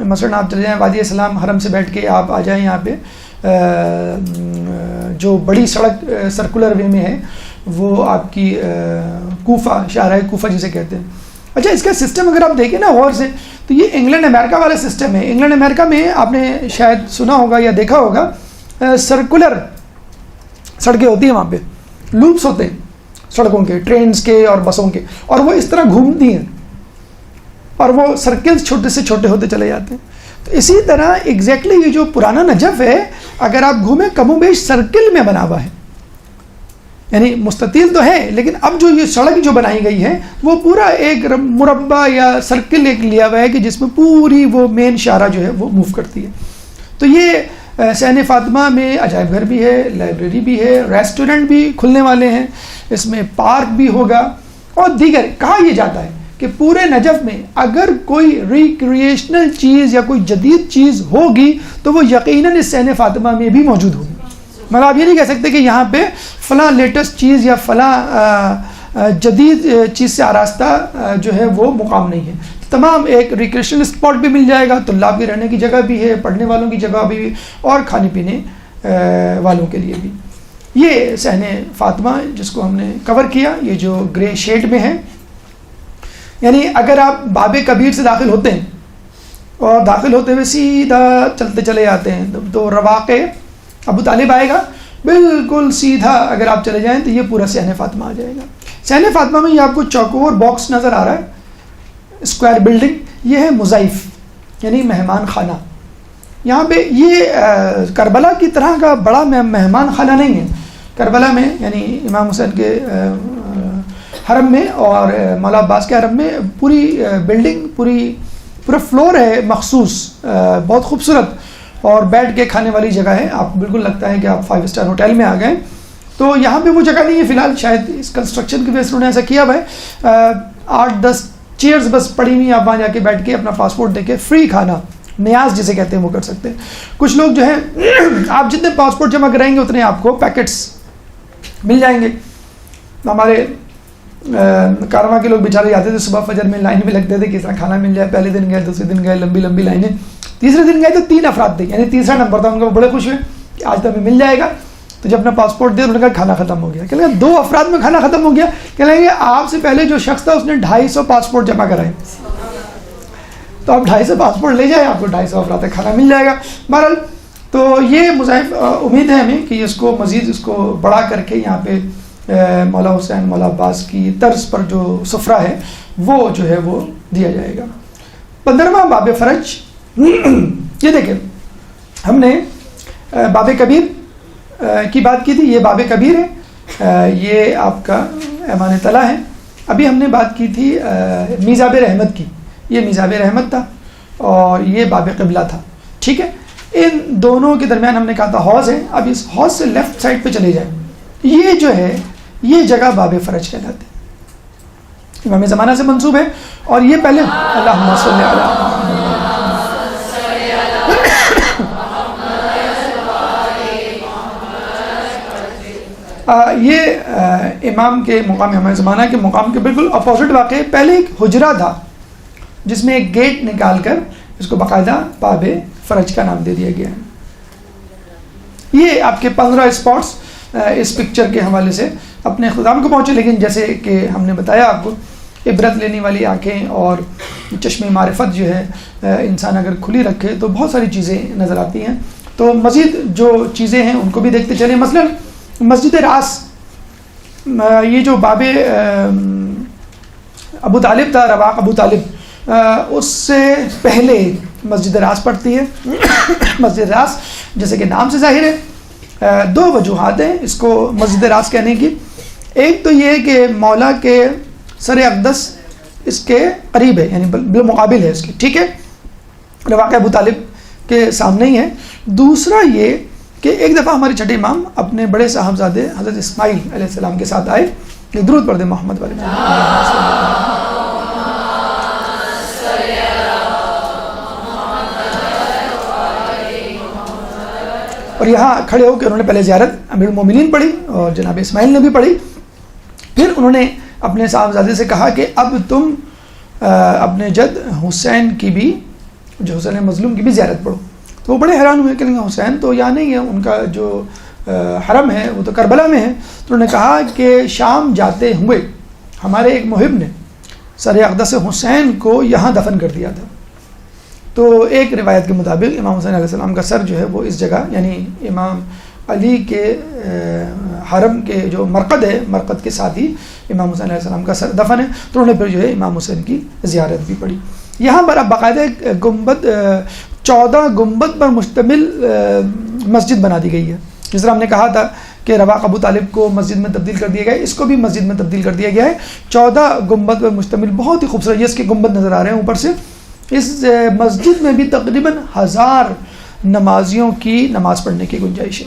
مثلاً آپ چلے جائیں وادی اسلام, حرم سے بیٹھ کے آپ آ جائیں یہاں پہ, جو بڑی سڑک سرکولر وے میں ہے وہ آپ کی کوفہ, شاہراہ کوفہ جسے کہتے ہیں. اچھا, اس کا سسٹم اگر آپ دیکھیں نا غور سے تو یہ انگلینڈ امریکہ والا سسٹم ہے. انگلینڈ امریکہ میں آپ نے شاید سنا ہوگا یا دیکھا ہوگا, سرکولر سڑکیں ہوتی ہیں وہاں پہ, لوپس ہوتے ہیں سڑکوں کے, ٹرینز کے اور بسوں کے, اور وہ اس طرح گھومتی ہیں اور وہ سرکلز چھوٹے سے چھوٹے ہوتے چلے جاتے ہیں. تو اسی طرح ایگزیکٹلی یہ جو پرانا نجف ہے اگر آپ گھومیں کم و بیش سرکل میں بنا ہوا ہے, یعنی مستطیل تو ہے لیکن اب جو یہ سڑک جو بنائی گئی ہے وہ پورا ایک مربع یا سرکل ایک لیا ہوا ہے کہ جس میں پوری وہ مین شاہراہ جو ہے وہ موو کرتی ہے. تو یہ صحن فاطمہ میں عجائب گھر بھی ہے, لائبریری بھی ہے, ریسٹورنٹ بھی کھلنے والے ہیں, اس میں پارک بھی ہوگا اور دیگر. کہا یہ جاتا ہے کہ پورے نجف میں اگر کوئی ریکریشنل چیز یا کوئی جدید چیز ہوگی تو وہ یقیناً اس صحن فاطمہ میں بھی موجود ہوگی. مطلب آپ یہ نہیں کہہ سکتے کہ یہاں پہ فلاں لیٹسٹ چیز یا فلاں جدید چیز سے آراستہ جو ہے وہ مقام نہیں ہے. تمام ایک ریکریشنل اسپاٹ بھی مل جائے گا, طلاب کی رہنے کی جگہ بھی ہے, پڑھنے والوں کی جگہ بھی, اور کھانے پینے والوں کے لیے بھی. یہ صحن فاطمہ جس کو ہم نے کور کیا, یہ جو گرے شیڈ میں ہے, یعنی اگر آپ باب کبیر سے داخل ہوتے ہیں اور داخل ہوتے ہوئے سیدھا چلتے چلے جاتے ہیں تو رواقع ابو طالب آئے گا, بالکل سیدھا اگر آپ چلے جائیں تو یہ پورا صحن فاطمہ آ جائے گا. صحن فاطمہ میں یہ آپ کو چوکور باکس نظر آ رہا ہے, اسکوائر بلڈنگ, یہ ہے مضیف یعنی مہمان خانہ. یہاں پہ یہ کربلا کی طرح کا بڑا مہمان خانہ نہیں ہے. کربلا میں یعنی امام حسین کے حرم میں اور مولا عباس کے حرم میں پوری بلڈنگ, پورا فلور ہے مخصوص, بہت خوبصورت, اور بیٹھ کے کھانے والی جگہ ہے. آپ بالکل لگتا ہے کہ آپ 5 اسٹار ہوٹل میں آ گئے. تو یہاں پہ وہ جگہ نہیں ہے فی الحال, شاید اس کنسٹرکشن کی وجہ سے انہوں نے ایسا کیا ہوا ہے. 8-10 چیئرز بس پڑی ہوئی, آپ وہاں جا کے بیٹھ کے اپنا پاسپورٹ دے کے فری کھانا, نیاز جسے کہتے ہیں وہ کر سکتے ہیں. کچھ لوگ جو ہیں آپ جتنے پاسپورٹ جمع کرائیں گے اتنے آپ کو پیکٹس مل جائیں گے. ہمارے کارواں کے لوگ بیچارے جاتے تھے صبح فجر میں, لائن میں لگتے تھے کس طرح کھانا مل جائے. پہلے دن گئے, دوسرے دن گئے, لمبی لمبی لائنیں. تیسرے دن گئے تو 3 افراد تھے, یعنی تیسرا نمبر تھا ان کا. وہ بڑے خوش ہوئے کہ آج تو ہمیں مل جائے گا. تو جب اپنا پاسپورٹ دے انہوں نے کہا کھانا ختم ہو گیا. کہ 2 افراد میں کھانا ختم ہو گیا. کہ لیں گے آپ سے پہلے جو شخص تھا اس نے 250 پاسپورٹ جمع کرائے, تو آپ 250 پاسپورٹ لے جائیں, آپ کو 250 افراد تک کھانا مل جائے گا. بہرحال تو یہ مضاعف امید ہے ہمیں کہ اس کو مزید اس کو بڑا کر کے یہاں پہ مولا حسین مولا عباس کی طرز پر جو سفرہ ہے وہ جو ہے وہ دیا جائے گا. 15واں باب فرج. یہ دیکھیں ہم نے باب کبیر کی بات کی تھی, یہ باب کبیر ہے, یہ آپ کا ایمان طلع ہے. ابھی ہم نے بات کی تھی میزاب رحمت کی, یہ میزاب رحمت تھا اور یہ باب قبلہ تھا. ٹھیک ہے, ان دونوں کے درمیان ہم نے کہا تھا حوض ہے. اب اس حوض سے لیفٹ سائڈ پہ چلے جائیں, یہ جو ہے یہ جگہ باب فرج کہلاتے ہیں, امام زمانہ سے منسوب ہے. اور یہ پہلے اللہم صلی علی یہ امام کے مقام, امام زمانہ کے مقام کے بالکل اپوزٹ واقع ہے. پہلے ایک حجرہ تھا جس میں ایک گیٹ نکال کر اس کو باقاعدہ باب فرج کا نام دے دیا گیا ہے. یہ آپ کے 15 اسپاٹس اس پکچر کے حوالے سے اپنے اختتام کو پہنچے, لیکن جیسے کہ ہم نے بتایا آپ کو, عبرت لینے والی آنکھیں اور چشم معرفت جو ہے انسان اگر کھلی رکھے تو بہت ساری چیزیں نظر آتی ہیں. تو مزید جو چیزیں ہیں ان کو بھی دیکھتے چلیں. مثلا مسجد راس, یہ جو باب ابو طالب تھا, رواق ابو طالب, اس سے پہلے مسجد راس پڑتی ہے. مسجد راس جیسے کہ نام سے ظاہر ہے, 2 وجوہات ہیں اس کو مسجد راس کہنے کی. ایک تو یہ کہ مولا کے سر اقدس اس کے قریب ہے, یعنی بالمقابل ہے اس کے, ٹھیک ہے, رواق ابو طالب کے سامنے ہی ہے. دوسرا یہ کہ ایک دفعہ ہمارے چھٹے امام اپنے بڑے صاحبزادے حضرت اسماعیل علیہ السلام کے ساتھ آئے. درود پڑھ دیں محمد والے. اور یہاں کھڑے ہو کے انہوں نے پہلے زیارت امیر المومنین پڑھی اور جناب اسماعیل نے بھی پڑھی. پھر انہوں نے اپنے صاحبزادے سے کہا کہ اب تم اپنے جد حسین کی بھی, جو حسین مظلوم کی بھی زیارت پڑھو. تو وہ بڑے حیران ہوئے کہ حسین تو یہاں نہیں ہے, ان کا جو حرم ہے وہ تو کربلا میں ہے. تو انہوں نے کہا کہ شام جاتے ہوئے ہمارے ایک محب نے سر اقدس حسین کو یہاں دفن کر دیا تھا. تو ایک روایت کے مطابق امام حسین علیہ السلام کا سر جو ہے وہ اس جگہ, یعنی امام علی کے حرم کے جو مرقد ہے, مرقد کے ساتھ ہی امام حسین علیہ السلام کا سر دفن ہے. تو انہوں نے پھر جو ہے امام حسین کی زیارت بھی پڑھی. یہاں پر اب باقاعدہ گنبد 14 گنبد پر مشتمل مسجد بنا دی گئی ہے. جس طرح ہم نے کہا تھا کہ رواق ابو طالب کو مسجد میں تبدیل کر دیا گیا ہے, اس کو بھی مسجد میں تبدیل کر دیا گیا ہے. 14 گنبد پر مشتمل بہت ہی خوبصورت, یہ اس کے گنبد نظر آ رہے ہیں اوپر سے. اس مسجد میں بھی تقریباً 1000 نمازیوں کی نماز پڑھنے کی گنجائش ہے.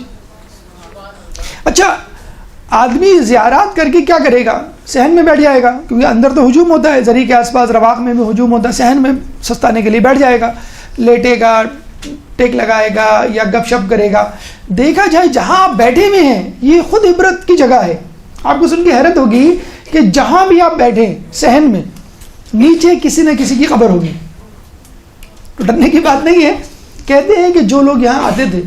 اچھا, آدمی زیارات کر کے کیا کرے گا؟ صحن میں بیٹھ جائے گا, کیونکہ اندر تو ہجوم ہوتا ہے, زری کے آس پاس رواق میں بھی ہجوم ہوتا ہے. صحن میں سستانے کے لیے بیٹھ جائے گا, لیٹے گا, ٹیک لگائے گا یا گپ شپ کرے گا. دیکھا جائے جہاں آپ بیٹھے ہوئے ہیں یہ خود عبرت کی جگہ ہے. آپ کو سن کے حیرت ہوگی کہ جہاں بھی آپ بیٹھیں صحن میں نیچے کسی نہ کسی کی قبر ہوگی. ڈرنے کی بات نہیں ہے. کہتے ہیں کہ جو لوگ یہاں آتے تھے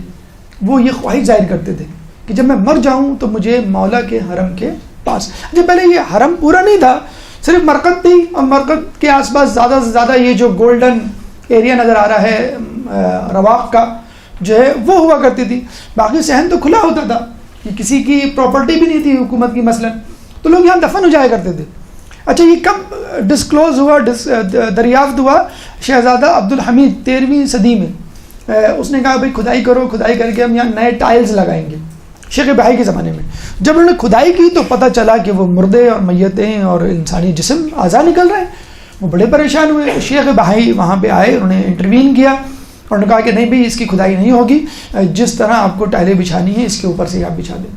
وہ یہ خواہش ظاہر کرتے تھے کہ جب میں مر جاؤں تو مجھے مولا کے حرم کے پاس. جب پہلے یہ حرم پورا نہیں تھا, صرف مرقد تھی, اور مرقد کے آس پاس زیادہ سے زیادہ یہ جو گولڈن ایریا نظر آ رہا ہے رواق کا جو ہے وہ ہوا کرتی تھی. باقی صحن تو کھلا ہوتا تھا, یہ کسی کی پراپرٹی بھی نہیں تھی حکومت کی مثلا, تو لوگ یہاں دفن ہو جایا کرتے تھے. اچھا, یہ کب ڈسکلوز ہوا, دریافت ہوا؟ شہزادہ عبدالحمید 13ویں صدی میں. اس نے کہا بھائی کھدائی کرو, کھدائی کر کے ہم یہاں نئے ٹائلز لگائیں گے. شیخ بہائی کے زمانے میں جب انہوں نے کھدائی کی تو پتہ چلا کہ وہ مردے اور میتیں اور انسانی جسم اعضاء نکل رہے ہیں. وہ بڑے پریشان ہوئے. شیخ بہائی وہاں پہ آئے, انہوں نے انٹروین کیا اور انہوں نے کہا کہ نہیں بھائی اس کی کھدائی نہیں ہوگی, جس طرح آپ کو ٹائلیں بچھانی ہیں اس کے اوپر سے آپ بچھا دیں.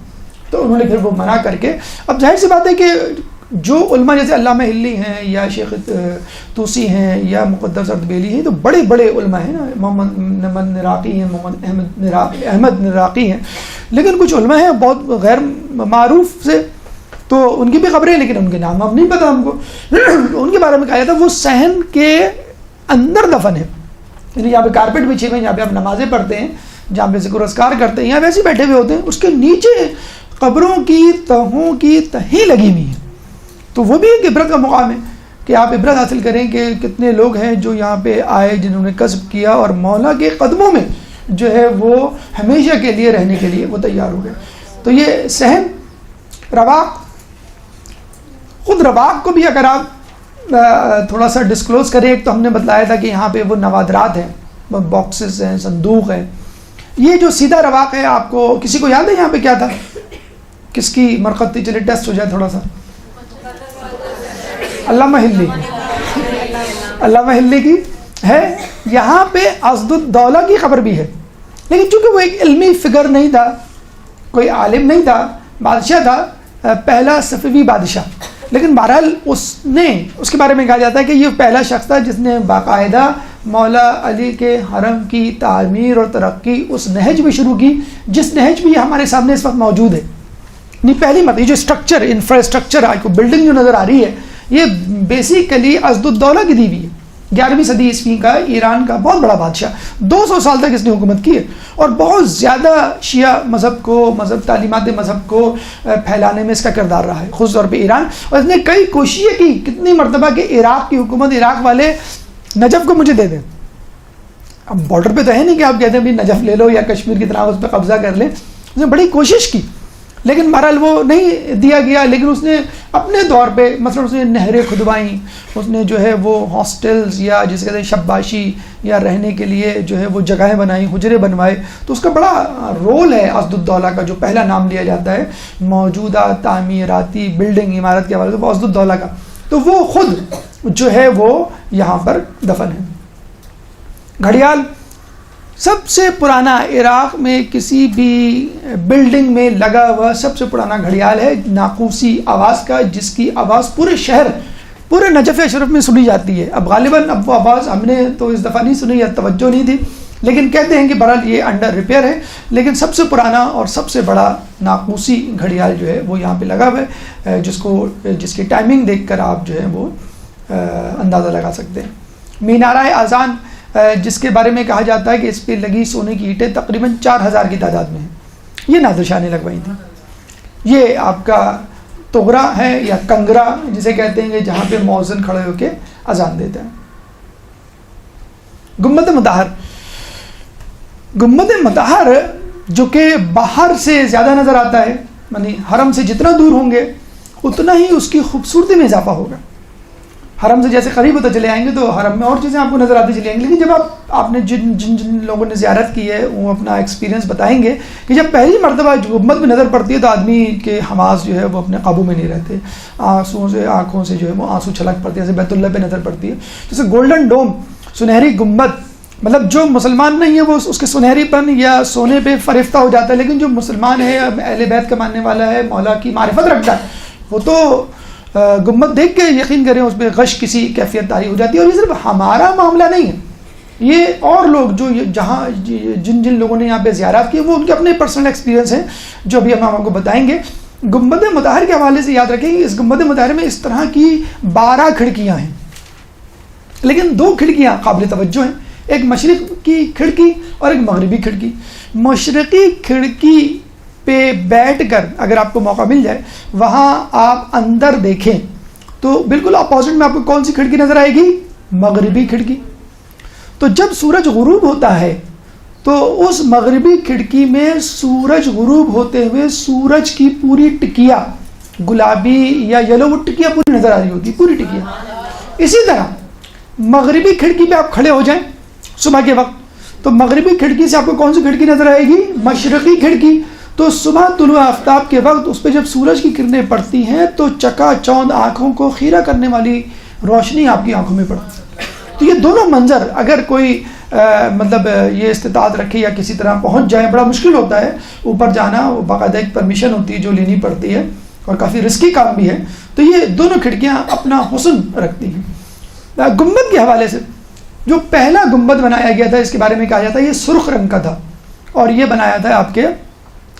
تو انہوں نے پھر وہ منع کر کے, اب ظاہر سی بات ہے کہ جو علماء جیسے علامہ ہلی ہیں یا شیخ توسی ہیں یا مقدس اردبیلی ہیں, تو بڑے بڑے علماء ہیں نا, محمد نراقی ہیں, محمد احمد نراقی ہیں, لیکن کچھ علماء ہیں بہت غیر معروف سے, تو ان کی بھی خبریں لیکن ان کے نام اب نہیں پتہ ہم کو. ان کے بارے میں کہا جاتا ہے وہ صحن کے اندر دفن ہے, یعنی یہاں پہ کارپیٹ بچھے ہوئے ہیں, جہاں پہ آپ نمازیں پڑھتے ہیں, جہاں پہ ذکر و اذکار کرتے ہیں, یہاں ویسے بیٹھے ہوئے ہوتے ہیں, اس کے نیچے قبروں کی تہوں کی تہیں لگی ہوئی ہیں. تو وہ بھی ایک عبرت کا مقام ہے کہ آپ عبرت حاصل کریں کہ کتنے لوگ ہیں جو یہاں پہ آئے, جنہوں نے کسب کیا اور مولا کے قدموں میں جو ہے وہ ہمیشہ کے لیے رہنے کے لیے وہ تیار ہو گئے. تو یہ صحن رواق, خود رواق کو بھی اگر آپ تھوڑا سا ڈسکلوز کریں, ایک تو ہم نے بتلایا تھا کہ یہاں پہ وہ نوادرات ہیں, باکسز ہیں, صندوق ہیں. یہ جو سیدھا رواق ہے, آپ کو کسی کو یاد ہے یہاں پہ کیا تھا, کس کی مرقد تھی؟ چلے ٹیسٹ ہو جائے تھوڑا سا. علامہ ہلی, علامہ ہلی کی ہے. یہاں پہ اسد الدولہ کی خبر بھی ہے. لیکن چونکہ وہ ایک علمی فگر نہیں تھا، کوئی عالم نہیں تھا، بادشاہ تھا، پہلا صفوی بادشاہ، لیکن بہرحال اس کے بارے میں کہا جاتا ہے کہ یہ پہلا شخص تھا جس نے باقاعدہ مولا علی کے حرم کی تعمیر اور ترقی اس نہج میں شروع کی جس نہج میں یہ ہمارے سامنے اس وقت موجود ہے. نہیں پہلی مرتبہ یہ جو اسٹرکچر انفراسٹرکچر آپ کو بلڈنگ جو نظر آ رہی ہے یہ بیسیکلی اسدالدولہ کی دی ہوئی ہے. 11ویں صدی عیسوی کا ایران کا بہت بڑا بادشاہ، 200 سال تک اس نے حکومت کی ہے اور بہت زیادہ شیعہ مذہب تعلیمات مذہب کو پھیلانے میں اس کا کردار رہا ہے، خصوص طور پہ ایران. اور اس نے کئی کوششیں کی کتنی مرتبہ کہ عراق کی حکومت، عراق والے نجف کو مجھے دے دیں. اب بارڈر پہ تو ہے نہیں کہ آپ کہتے ہیں بھی نجف لے لو یا کشمیر کی طرح اس پہ قبضہ کر لیں. اس نے بڑی کوشش کی لیکن بہرحال وہ نہیں دیا گیا. لیکن اس نے اپنے طور پہ مثلا اس نے نہریں کھدوائیں، اس نے جو ہے وہ ہاسٹلز یا جسے کہتے ہیں شباشی یا رہنے کے لیے جو ہے وہ جگہیں بنائیں، حجرے بنوائے. تو اس کا بڑا رول ہے اسدالدولہ کا، جو پہلا نام لیا جاتا ہے موجودہ تعمیراتی بلڈنگ عمارت کے حوالے سے وہ اسدالدولہ کا. تو وہ خود جو ہے وہ یہاں پر دفن ہے. گھڑیال سب سے پرانا عراق میں کسی بھی بلڈنگ میں لگا ہوا سب سے پرانا گھڑیال ہے ناقوسی آواز کا، جس کی آواز پورے شہر، پورے نجف اشرف میں سنی جاتی ہے. اب غالباً اب وہ آواز ہم نے تو اس دفعہ نہیں سنی یا توجہ نہیں تھی، لیکن کہتے ہیں کہ بہرحال یہ انڈر ریپیئر ہے. لیکن سب سے پرانا اور سب سے بڑا ناقوسی گھڑیال جو ہے وہ یہاں پہ لگا ہوا ہے، جس کی ٹائمنگ دیکھ کر آپ جو ہے وہ اندازہ لگا سکتے ہیں. مینارہ اذان جس کے بارے میں کہا جاتا ہے کہ اس پہ لگی سونے کی اینٹیں تقریباً 4000 کی تعداد میں ہیں. یہ نادر شاہ نے لگوائی تھی. یہ آپ کا تغرا ہے یا کنگرا جسے کہتے ہیں کہ جہاں پہ مؤذن کھڑے ہو کے اذان دیتا ہے. گنبد مطہر، گنبد مطہر جو کہ باہر سے زیادہ نظر آتا ہے، یعنی حرم سے جتنا دور ہوں گے اتنا ہی اس کی خوبصورتی میں اضافہ ہوگا. حرم سے جیسے قریب ہوتا چلے آئیں گے تو حرم میں اور چیزیں آپ کو نظر آتی چلی آئیں گی. لیکن جب آپ نے جن لوگوں نے زیارت کی ہے وہ اپنا ایکسپیرینس بتائیں گے کہ جب پہلی مرتبہ گنبد میں نظر پڑتی ہے تو آدمی کے حواس جو ہے وہ اپنے قابو میں نہیں رہتے، آنکھوں سے جو ہے وہ آنسو چھلک پڑتی ہے. جیسے بیت اللہ پہ نظر پڑتی ہے، جیسے گولڈن ڈوم، سنہری گنبد، مطلب جو مسلمان نہیں ہے وہ اس کے سنہری پن یا سونے پہ فریفتہ ہو جاتا ہے، لیکن جو مسلمان ہے اہل بیت کا ماننے والا ہے، مولا کی معرفت رکھتا ہے، وہ تو گنبد دیکھ کے یقین کریں اس پہ غش کسی کیفیت طاری ہو جاتی ہے. اور یہ صرف ہمارا معاملہ نہیں ہے، یہ اور لوگ جو جہاں جن لوگوں نے یہاں پہ زیارات کی وہ ان کے اپنے پرسنل ایکسپیرینس ہیں جو ابھی ہم آپ کو بتائیں گے. گنبد مطہر کے حوالے سے یاد رکھیں کہ اس گنبد مطہر میں اس طرح کی 12 کھڑکیاں ہیں، لیکن 2 کھڑکیاں قابل توجہ ہیں، ایک مشرق کی کھڑکی اور ایک مغربی کھڑکی. مشرقی کھڑکی پہ بیٹھ کر اگر آپ کو موقع مل جائے وہاں آپ اندر دیکھیں تو بالکل اپوزٹ میں آپ کو کون سی کھڑکی نظر آئے گی؟ مغربی کھڑکی. تو جب سورج غروب ہوتا ہے تو اس مغربی کھڑکی میں سورج غروب ہوتے ہوئے سورج کی پوری ٹکیا گلابی یا یلو، وہ ٹکیا پوری نظر آ رہی ہوتی، پوری ٹکیا. اسی طرح مغربی کھڑکی پہ آپ کھڑے ہو جائیں صبح کے وقت تو مغربی کھڑکی سے آپ کو کون سی کھڑکی نظر آئے گی؟ مشرقی کھڑکی. تو صبح طلوع آفتاب کے وقت اس پہ جب سورج کی کرنیں پڑتی ہیں تو چکا چوند آنکھوں کو خیرہ کرنے والی روشنی آپ کی آنکھوں میں پڑتی. تو یہ دونوں منظر اگر کوئی مطلب یہ استطاعت رکھے یا کسی طرح پہنچ جائے، بڑا مشکل ہوتا ہے اوپر جانا، باقاعدہ ایک پرمیشن ہوتی ہے جو لینی پڑتی ہے اور کافی رسکی کام بھی ہے. تو یہ دونوں کھڑکیاں اپنا حسن رکھتی ہیں. گنبد کے حوالے سے جو پہلا گنبد بنایا گیا تھا اس کے بارے میں کہا جاتا ہے یہ سرخ رنگ کا تھا اور یہ بنایا تھا آپ کے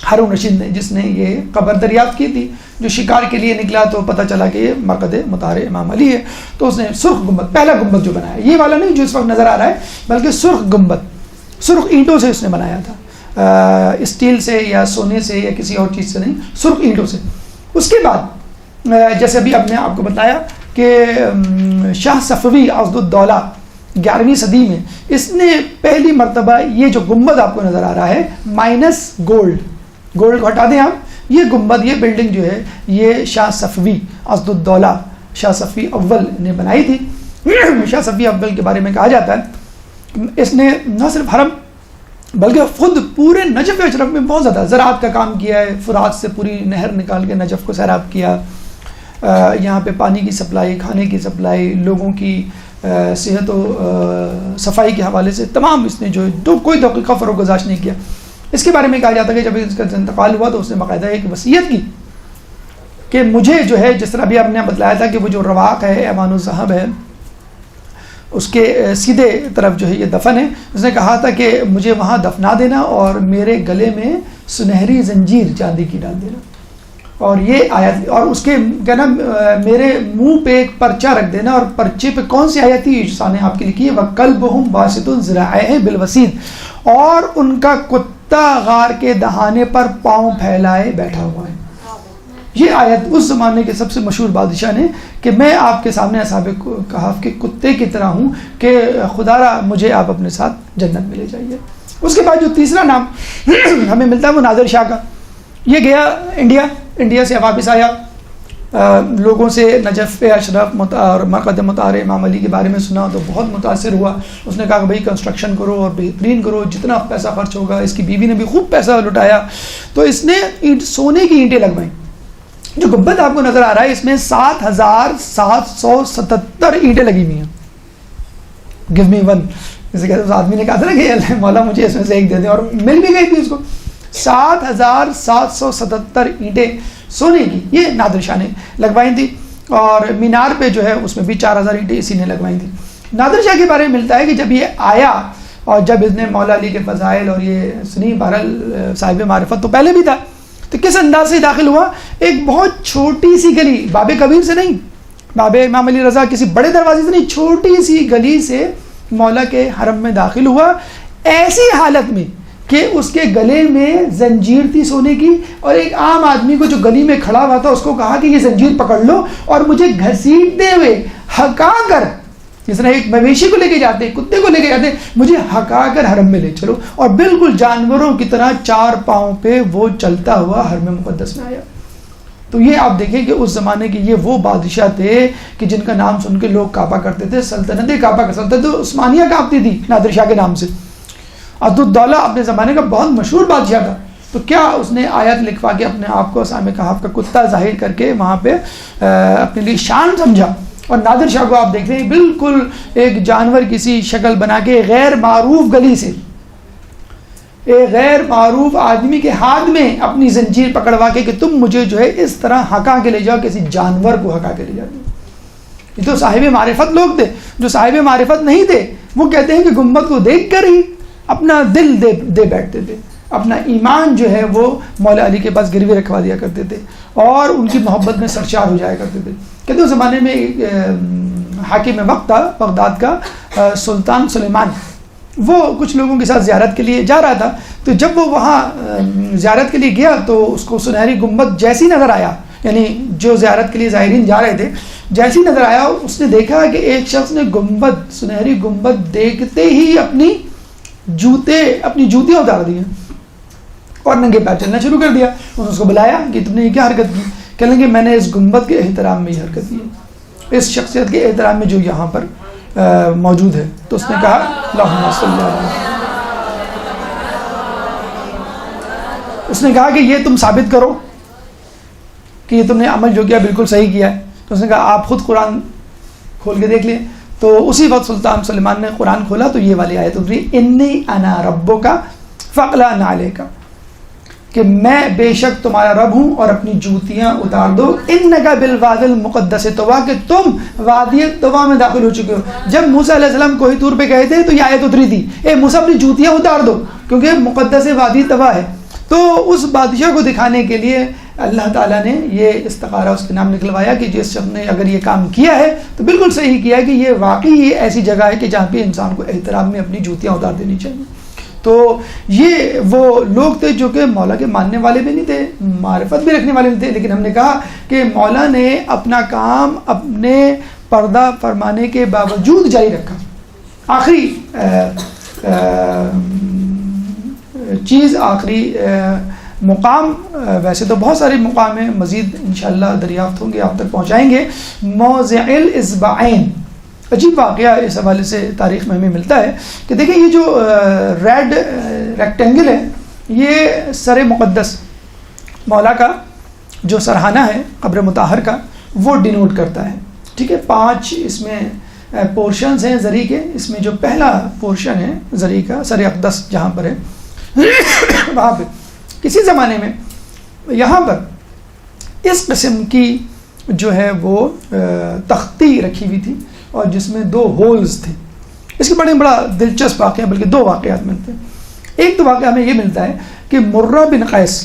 ہارون رشید نے، جس نے یہ قبر دریافت کی تھی. جو شکار کے لیے نکلا تو پتہ چلا کہ یہ مرقد مطہر امام علی ہے، تو اس نے سرخ گنبد، پہلا گنبد جو بنایا، یہ والا نہیں جو اس وقت نظر آ رہا ہے، بلکہ سرخ گنبد، سرخ اینٹوں سے اس نے بنایا تھا، اسٹیل سے یا سونے سے یا کسی اور چیز سے نہیں، سرخ اینٹوں سے. اس کے بعد جیسے ابھی اب نے آپ کو بتایا کہ شاہ صفوی اسدالدولہ 11ویں صدی میں اس نے پہلی مرتبہ یہ جو گنبد آپ کو نظر آ رہا ہے مائنس گولڈ کو ہٹا دیں آپ، یہ گنبد، یہ بلڈنگ جو ہے یہ شاہ صفوی اسدالدولہ شاہ صفوی اول نے بنائی تھی. شاہ صفوی اول کے بارے میں کہا جاتا ہے اس نے نہ صرف حرم بلکہ خود پورے نجف اشرف میں بہت زیادہ زراعت کا کام کیا ہے. فرات سے پوری نہر نکال کے نجف کو سیراب کیا، یہاں پہ پانی کی سپلائی، کھانے کی سپلائی، لوگوں کی صحت و صفائی کے حوالے سے تمام اس نے جو کوئی دقیقہ فروغ گزاشت نہیں کیا. اس کے بارے میں کہا جاتا ہے کہ جب اس کا انتقال ہوا تو اس نے باقاعدہ ایک وصیت کی کہ مجھے جو ہے، جس طرح بھی آپ نے بتلایا تھا کہ وہ جو رواق ہے، ایوان الذہب ہے، اس کے سیدھے طرف جو ہے یہ دفن ہے. اس نے کہا تھا کہ مجھے وہاں دفنا دینا اور میرے گلے میں سنہری زنجیر چاندی کی ڈال دینا، اور یہ آیت، اور اس کے کہنا میرے منہ پہ ایک پرچہ رکھ دینا. اور پرچے پہ کون سی آیت تھی؟ نے آپ کی لکھی ہے وَقَلْبُهُمْ بَاسِطٌ ذِرَاعَيْهِ بِالْوَسِيدِ، اور ان کا کتا غار کے دہانے پر پاؤں پھیلائے بیٹھا ہوا ہے. یہ آیت اس زمانے کے سب سے مشہور بادشاہ نے کہ میں آپ کے سامنے اصحاب کہف کے کتے کی طرح ہوں کہ خدا را مجھے آپ اپنے ساتھ جنت میں لے جائیے. اس کے بعد جو تیسرا نام ہمیں ملتا ہے وہ نادر شاہ کا. یہ گیا انڈیا سے واپس آیا، لوگوں سے نجف اشرف اور مرقد مطہر امام علی کے بارے میں سنا تو بہت متاثر ہوا. اس نے کہا کہ بھائی کنسٹرکشن کرو اور بہترین کرو، جتنا پیسہ خرچ ہوگا. اس کی بیوی نے بھی خوب پیسہ لٹایا، تو اس نے سونے کی اینٹیں لگوائیں. جو گنبد آپ کو نظر آ رہا ہے اس میں 7,777 اینٹیں لگی ہوئی ہیں. گیو می ون، جیسے کہ اس آدمی نے کہا تھا نا کہ اللہ مولا مجھے اس میں سے ایک دے دیں، اور مل بھی گئی تھی اس کو. 7,777 اینٹیں سونے کی یہ نادر شاہ نے لگوائی تھی. اور مینار پہ جو ہے اس میں بھی 4,000 اینٹیں اسی نے لگوائی تھی. نادر شاہ کے بارے میں ملتا ہے کہ جب یہ آیا اور جب اس نے مولا علی کے فضائل اور یہ سنی بہرحال صاحب معرفت تو پہلے بھی تھا، تو کس انداز سے داخل ہوا؟ ایک بہت چھوٹی سی گلی، باب کبیر سے نہیں، باب امام علی رضا کسی بڑے دروازے سے نہیں، چھوٹی سی گلی سے مولا کے حرم میں داخل ہوا، ایسی حالت میں کہ اس کے گلے میں زنجیر تھی سونے کی. اور ایک عام آدمی کو جو گلی میں کھڑا ہوا تھا اس کو کہا کہ یہ زنجیر پکڑ لو اور مجھے گھسیٹتے ہوئے ہکا کر، جس طرح ایک مویشی کو لے کے جاتے، کتے کو لے کے جاتے، مجھے ہکا کر حرم میں لے چلو. اور بالکل جانوروں کی طرح 4 پاؤں پہ وہ چلتا ہوا حرم مقدس میں آیا. تو یہ آپ دیکھیں کہ اس زمانے کے یہ وہ بادشاہ تھے کہ جن کا نام سن کے لوگ کعبہ کرتے تھے. سلطنت کعبہ کر سلطنت عثمانیہ کانپتی تھی نادر شاہ کے نام سے. عبدالدولہ اپنے زمانے کا بہت مشہور بادشاہ تھا، تو کیا اس نے آیت لکھوا کے اپنے آپ کو اصحاب کہف کا کتا ظاہر کر کے وہاں پہ اپنے لیے شان سمجھا. اور نادر شاہ کو آپ دیکھ رہے ہیں بالکل ایک جانور کسی شکل بنا کے غیر معروف گلی سے ایک غیر معروف آدمی کے ہاتھ میں اپنی زنجیر پکڑوا کے کہ تم مجھے جو ہے اس طرح ہکا کے لے جاؤ، کسی جانور کو ہکا کے لے جاتے. یہ تو صاحب معرفت لوگ تھے. جو صاحب معرفت نہیں تھے وہ کہتے ہیں کہ گنبد کو دیکھ کر ہی اپنا دل دے بیٹھتے تھے، اپنا ایمان جو ہے وہ مولا علی کے پاس گروی رکھوا دیا کرتے تھے اور ان کی محبت میں سرشار ہو جایا کرتے تھے. کہتے ہیں اس زمانے میں حاکم وقت تھا بغداد کا سلطان سلیمان، وہ کچھ لوگوں کے ساتھ زیارت کے لیے جا رہا تھا. تو جب وہ وہاں زیارت کے لیے گیا تو اس کو سنہری گنبد جیسی نظر آیا، یعنی جو زیارت کے لیے زائرین جا رہے تھے جیسی نظر آیا، اس نے دیکھا کہ ایک شخص نے سنہری گنبد دیکھتے ہی اپنی جوتیاں اتار دی اور ننگے پیر چلنا شروع کر دیا. اس کو بلایا کہ تم نے یہ کیا حرکت کی؟ کہنے لگے میں نے اس گنبد کے احترام میں یہ حرکت کی ہے، اس شخصیت کے احترام میں جو یہاں پر موجود ہے. تو اس نے کہا اللہم صلی علیہ، اس نے کہا کہ یہ تم ثابت کرو کہ یہ تم نے عمل جو کیا بالکل صحیح کیا ہے. تو اس نے کہا آپ خود قرآن کھول کے دیکھ لیں. تو اسی وقت سلطان سلیمان نے قرآن کھولا تو یہ والی آیت اتری انی انا ربک فاقلع نعلیک، کہ میں بے شک تمہارا رب ہوں اور اپنی جوتیاں اتار دو. انک بالوادی المقدس طویٰ، کہ تم وادی طویٰ میں داخل ہو چکے ہو. جب موسیٰ علیہ السلام کوہ طور پہ گئے تھے تو یہ آیت اتری تھی اے موسیٰ اپنی جوتیاں اتار دو، کیونکہ مقدس وادی طویٰ ہے. تو اس بادشاہ کو دکھانے کے لیے اللہ تعالیٰ نے یہ استخارہ اس کے نام نکلوایا کہ جس شخص نے اگر یہ کام کیا ہے تو بالکل صحیح کیا ہے کہ یہ واقعی یہ ایسی جگہ ہے کہ جہاں پہ انسان کو احترام میں اپنی جوتیاں اتار دینی چاہیے. تو یہ وہ لوگ تھے جو کہ مولا کے ماننے والے بھی نہیں تھے، معرفت بھی رکھنے والے نہیں تھے، لیکن ہم نے کہا کہ مولا نے اپنا کام اپنے پردہ فرمانے کے باوجود جاری رکھا. آخری چیز، آخری مقام، ویسے تو بہت سارے مقام ہیں، مزید انشاءاللہ دریافت ہوں گے، آپ تک پہنچائیں گے. موضع الاصبعین، عجیب واقعہ اس حوالے سے تاریخ میں ہمیں ملتا ہے کہ دیکھیں یہ جو ریڈ ریکٹینگل ہے یہ سر مقدس مولا کا جو سرحانہ ہے قبر مطہر کا وہ ڈینوٹ کرتا ہے. ٹھیک ہے، 5 اس میں پورشنز ہیں زری کے. اس میں جو پہلا پورشن ہے زری کا سر اقدس جہاں پر ہے وہاں پہ کسی زمانے میں یہاں پر اس قسم کی جو ہے وہ تختی رکھی ہوئی تھی اور جس میں 2 ہولز تھے. اس کے بڑا دلچسپ واقعہ بلکہ 2 واقعات ملتے ہیں. ایک تو واقعہ ہمیں یہ ملتا ہے کہ مرہ بن قیس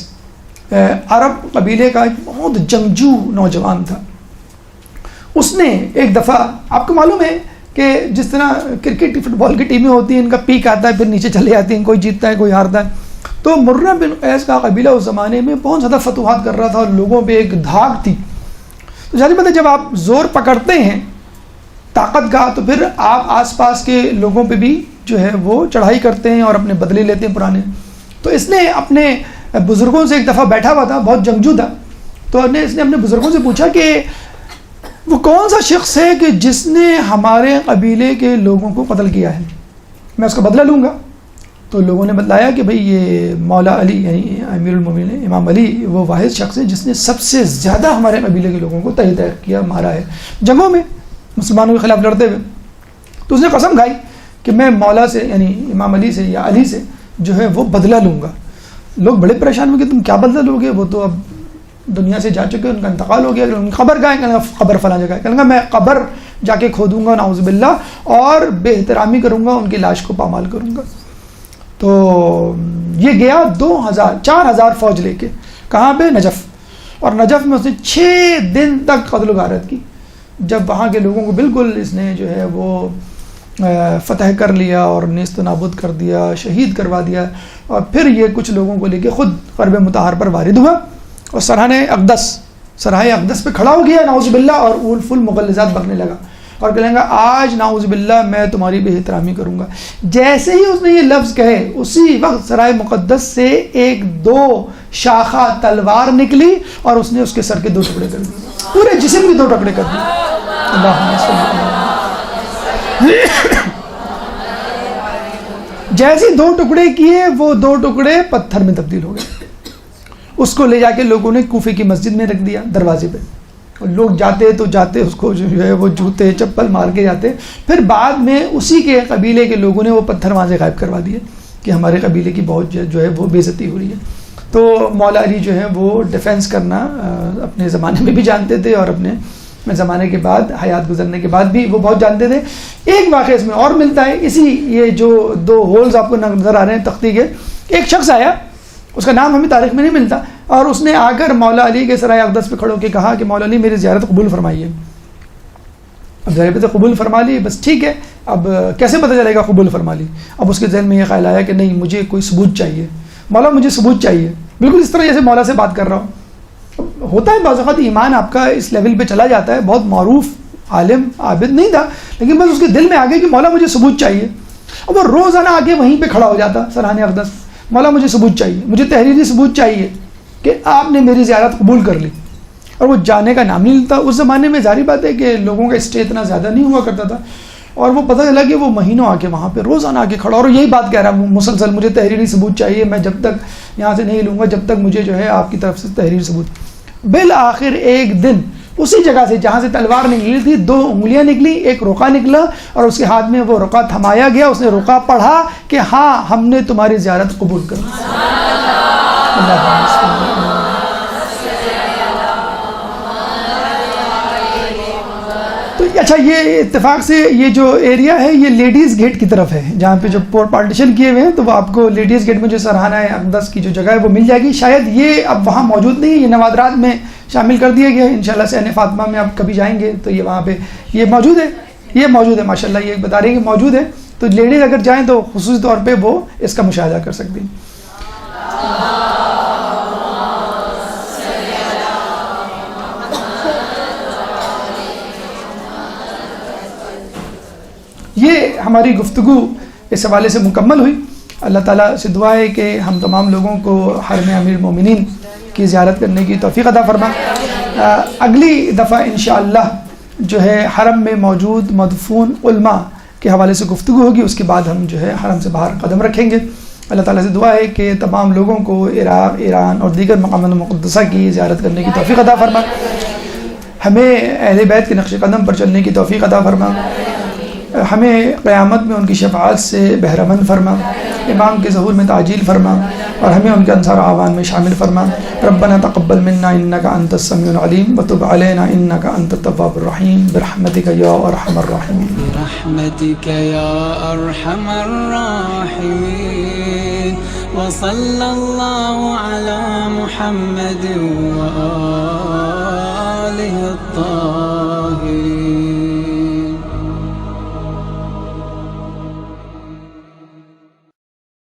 عرب قبیلے کا ایک بہت جنگجو نوجوان تھا. اس نے ایک دفعہ, آپ کو معلوم ہے کہ جس طرح کرکٹ فٹ بال کی ٹیمیں ہوتی ہیں ان کا پیک آتا ہے پھر نیچے چلے جاتی ہیں, کوئی جیتتا ہے کوئی ہارتا ہے. تو مرہ بن قیس کا قبیلہ اس زمانے میں بہت زیادہ فتوحات کر رہا تھا اور لوگوں پہ ایک دھاگ تھی. تو ظاہر بات ہے جب آپ زور پکڑتے ہیں طاقت کا تو پھر آپ آس پاس کے لوگوں پہ بھی جو ہے وہ چڑھائی کرتے ہیں اور اپنے بدلے لیتے ہیں پرانے. تو اس نے اپنے بزرگوں سے ایک دفعہ بیٹھا ہوا تھا, بہت جنگجو تھا, تو اس نے اپنے بزرگوں سے پوچھا کہ وہ کون سا شخص ہے کہ جس نے ہمارے قبیلے کے لوگوں کو قتل کیا ہے, میں اس کا بدلہ لوں گا. تو لوگوں نے بتلایا کہ بھئی یہ مولا علی یعنی امیر المومنین امام علی وہ واحد شخص ہے جس نے سب سے زیادہ ہمارے قبیلے کے لوگوں کو تہہ کیا, مارا ہے جنگوں میں مسلمانوں کے خلاف لڑتے ہوئے. تو اس نے قسم کھائی کہ میں مولا سے یعنی امام علی سے یا علی سے جو ہے وہ بدلہ لوں گا. لوگ بڑے پریشان ہوئے کہ تم کیا بدلہ لو گے, وہ تو اب دنیا سے جا چکے, ان کا انتقال ہو گیا, ان کی قبر کہاں ہے, کہنے گا قبر فلاں جگہ ہے, کہنے گا میں قبر جا کے کھودوں گا نعوذ باللہ اور بے احترامی کروں گا, ان کی لاش کو پامال کروں گا. تو یہ گیا 4,000 فوج لے کے, کہاں پہ, نجف. اور نجف میں اس نے 6 دن تک قتل و غارت کی. جب وہاں کے لوگوں کو بالکل اس نے جو ہے وہ فتح کر لیا اور نیست و نابود کر دیا, شہید کروا دیا, اور پھر یہ کچھ لوگوں کو لے کے خود غرب مطہر پر وارد ہوا اور سراہ اقدس پہ کھڑا ہو گیا نعوذ باللہ, اور اول فل مغلظات بکنے لگا اور کہنے لگا آج نعوذ باللہ میں تمہاری بے احترامی کروں گا. جیسے ہی اس نے یہ لفظ کہے اسی وقت سرائے مقدس سے 1-2 شاخہ تلوار نکلی اور اس نے اس کے سر کے 2 ٹکڑے کر دیے, پورے جسم کے 2 ٹکڑے کر دیے. اللہم صلی اللہ علیہ وسلم. جیسے 2 ٹکڑے کیے وہ 2 ٹکڑے پتھر میں تبدیل ہو گئے. اس کو لے جا کے لوگوں نے کوفے کی مسجد میں رکھ دیا دروازے پہ, اور لوگ جاتے اس کو جو ہے وہ جوتے چپل مار کے جاتے. پھر بعد میں اسی کے قبیلے کے لوگوں نے وہ پتھر وہاں سے غائب کروا دیے کہ ہمارے قبیلے کی بہت جو ہے وہ بے عزتی ہو رہی ہے. تو مولا علی جو ہے وہ ڈیفینس کرنا اپنے زمانے میں بھی جانتے تھے اور اپنے زمانے کے بعد حیات گزرنے کے بعد بھی وہ بہت جانتے تھے. ایک واقعہ اس میں اور ملتا ہے, اسی یہ جو 2 ہولز آپ کو نظر آ رہے ہیں تختی کے, ایک شخص آیا, اس کا نام ہمیں تاریخ میں نہیں ملتا, اور اس نے آ کر مولا علی کے سرائے اقدس پہ کھڑو کے کہا کہ مولا علی میری زیارت قبول فرمائیے. اب زیارت قبول فرما لی, بس ٹھیک ہے, اب کیسے پتہ چلے گا قبول فرما لی. اب اس کے ذہن میں یہ خیال آیا کہ نہیں مجھے کوئی ثبوت چاہیے, مولا مجھے ثبوت چاہیے, بالکل اس طرح جیسے مولا سے بات کر رہا ہوں. ہوتا ہے بعض اوقات ایمان آپ کا اس لیول پہ چلا جاتا ہے, بہت معروف عالم عابد نہیں تھا لیکن بس اس کے دل میں آ گیا کہ مولا مجھے ثبوت چاہیے. اب وہ روزانہ آ کے وہیں پہ کھڑا ہو جاتا سرحان اقدس, مولا مجھے ثبوت چاہیے, مجھے تحریری ثبوت چاہیے کہ آپ نے میری زیارت قبول کر لی. اور وہ جانے کا نام نہیں لیتا. اس زمانے میں ظاہری بات ہے کہ لوگوں کا اسٹے اتنا زیادہ نہیں ہوا کرتا تھا, اور وہ پتہ چلا کہ وہ مہینوں آ کے وہاں پہ روزانہ آ کے کھڑا اور یہی بات کہہ رہا مسلسل, مجھے تحریری ثبوت چاہیے, میں جب تک یہاں سے نہیں لوں گا جب تک مجھے جو ہے آپ کی طرف سے تحریری ثبوت. بالآخر ایک دن اسی جگہ سے جہاں سے تلوار نکلی تھی 2 انگلیاں نکلی, ایک رقعہ نکلا اور اس کے ہاتھ میں وہ رقعہ تھمایا گیا. اس نے رقعہ پڑھا کہ ہاں ہم نے تمہاری زیارت قبول کر لی. تو اچھا, یہ اتفاق سے یہ جو ایریا ہے یہ لیڈیز گیٹ کی طرف ہے, جہاں پہ جو پارٹیشن کیے ہوئے ہیں, تو وہ آپ کو لیڈیز گیٹ میں جو سرحانہ اقدس کی جو جگہ ہے وہ مل جائے گی. شاید یہ اب وہاں موجود نہیں ہے, یہ نوادرات میں شامل کر دیا گیا ہے. انشاءاللہ صحن فاطمہ میں آپ کبھی جائیں گے تو یہ وہاں پہ یہ موجود ہے ماشاءاللہ, یہ بتا رہے ہیں کہ موجود ہے. تو لیڈیز اگر جائیں تو خصوصی طور پہ وہ اس کا مشاہدہ کر سکتی ہیں. یہ ہماری گفتگو اس حوالے سے مکمل ہوئی. اللہ تعالیٰ سے دعا ہے کہ ہم تمام لوگوں کو حرم امیر المومنین کی زیارت کرنے کی توفیق عطا فرما. اگلی دفعہ انشاءاللہ جو ہے حرم میں موجود مدفون علماء کے حوالے سے گفتگو ہوگی, اس کے بعد ہم جو ہے حرم سے باہر قدم رکھیں گے. اللہ تعالیٰ سے دعا ہے کہ تمام لوگوں کو عراق, ایران اور دیگر مقامات مقدسہ کی زیارت کرنے کی توفیق عطا فرما. ہمیں اہل بیت کے نقش قدم پر چلنے کی توفیق عطا فرما. ہمیں قیامت میں ان کی شفاعت سے بہرمند فرما، امام کے ظہور میں تعجیل فرما، اور ہمیں ان کے انصار اعوان میں شامل فرما۔ ربنا تقبل منا انک انت السمیع العلیم وتب علینا انک انت التواب الرحیم برحمتک یا ارحم الراحمین۔ برحمتك يا أرحم الراحمين، وصلى الله على محمد وآله الطاهرين۔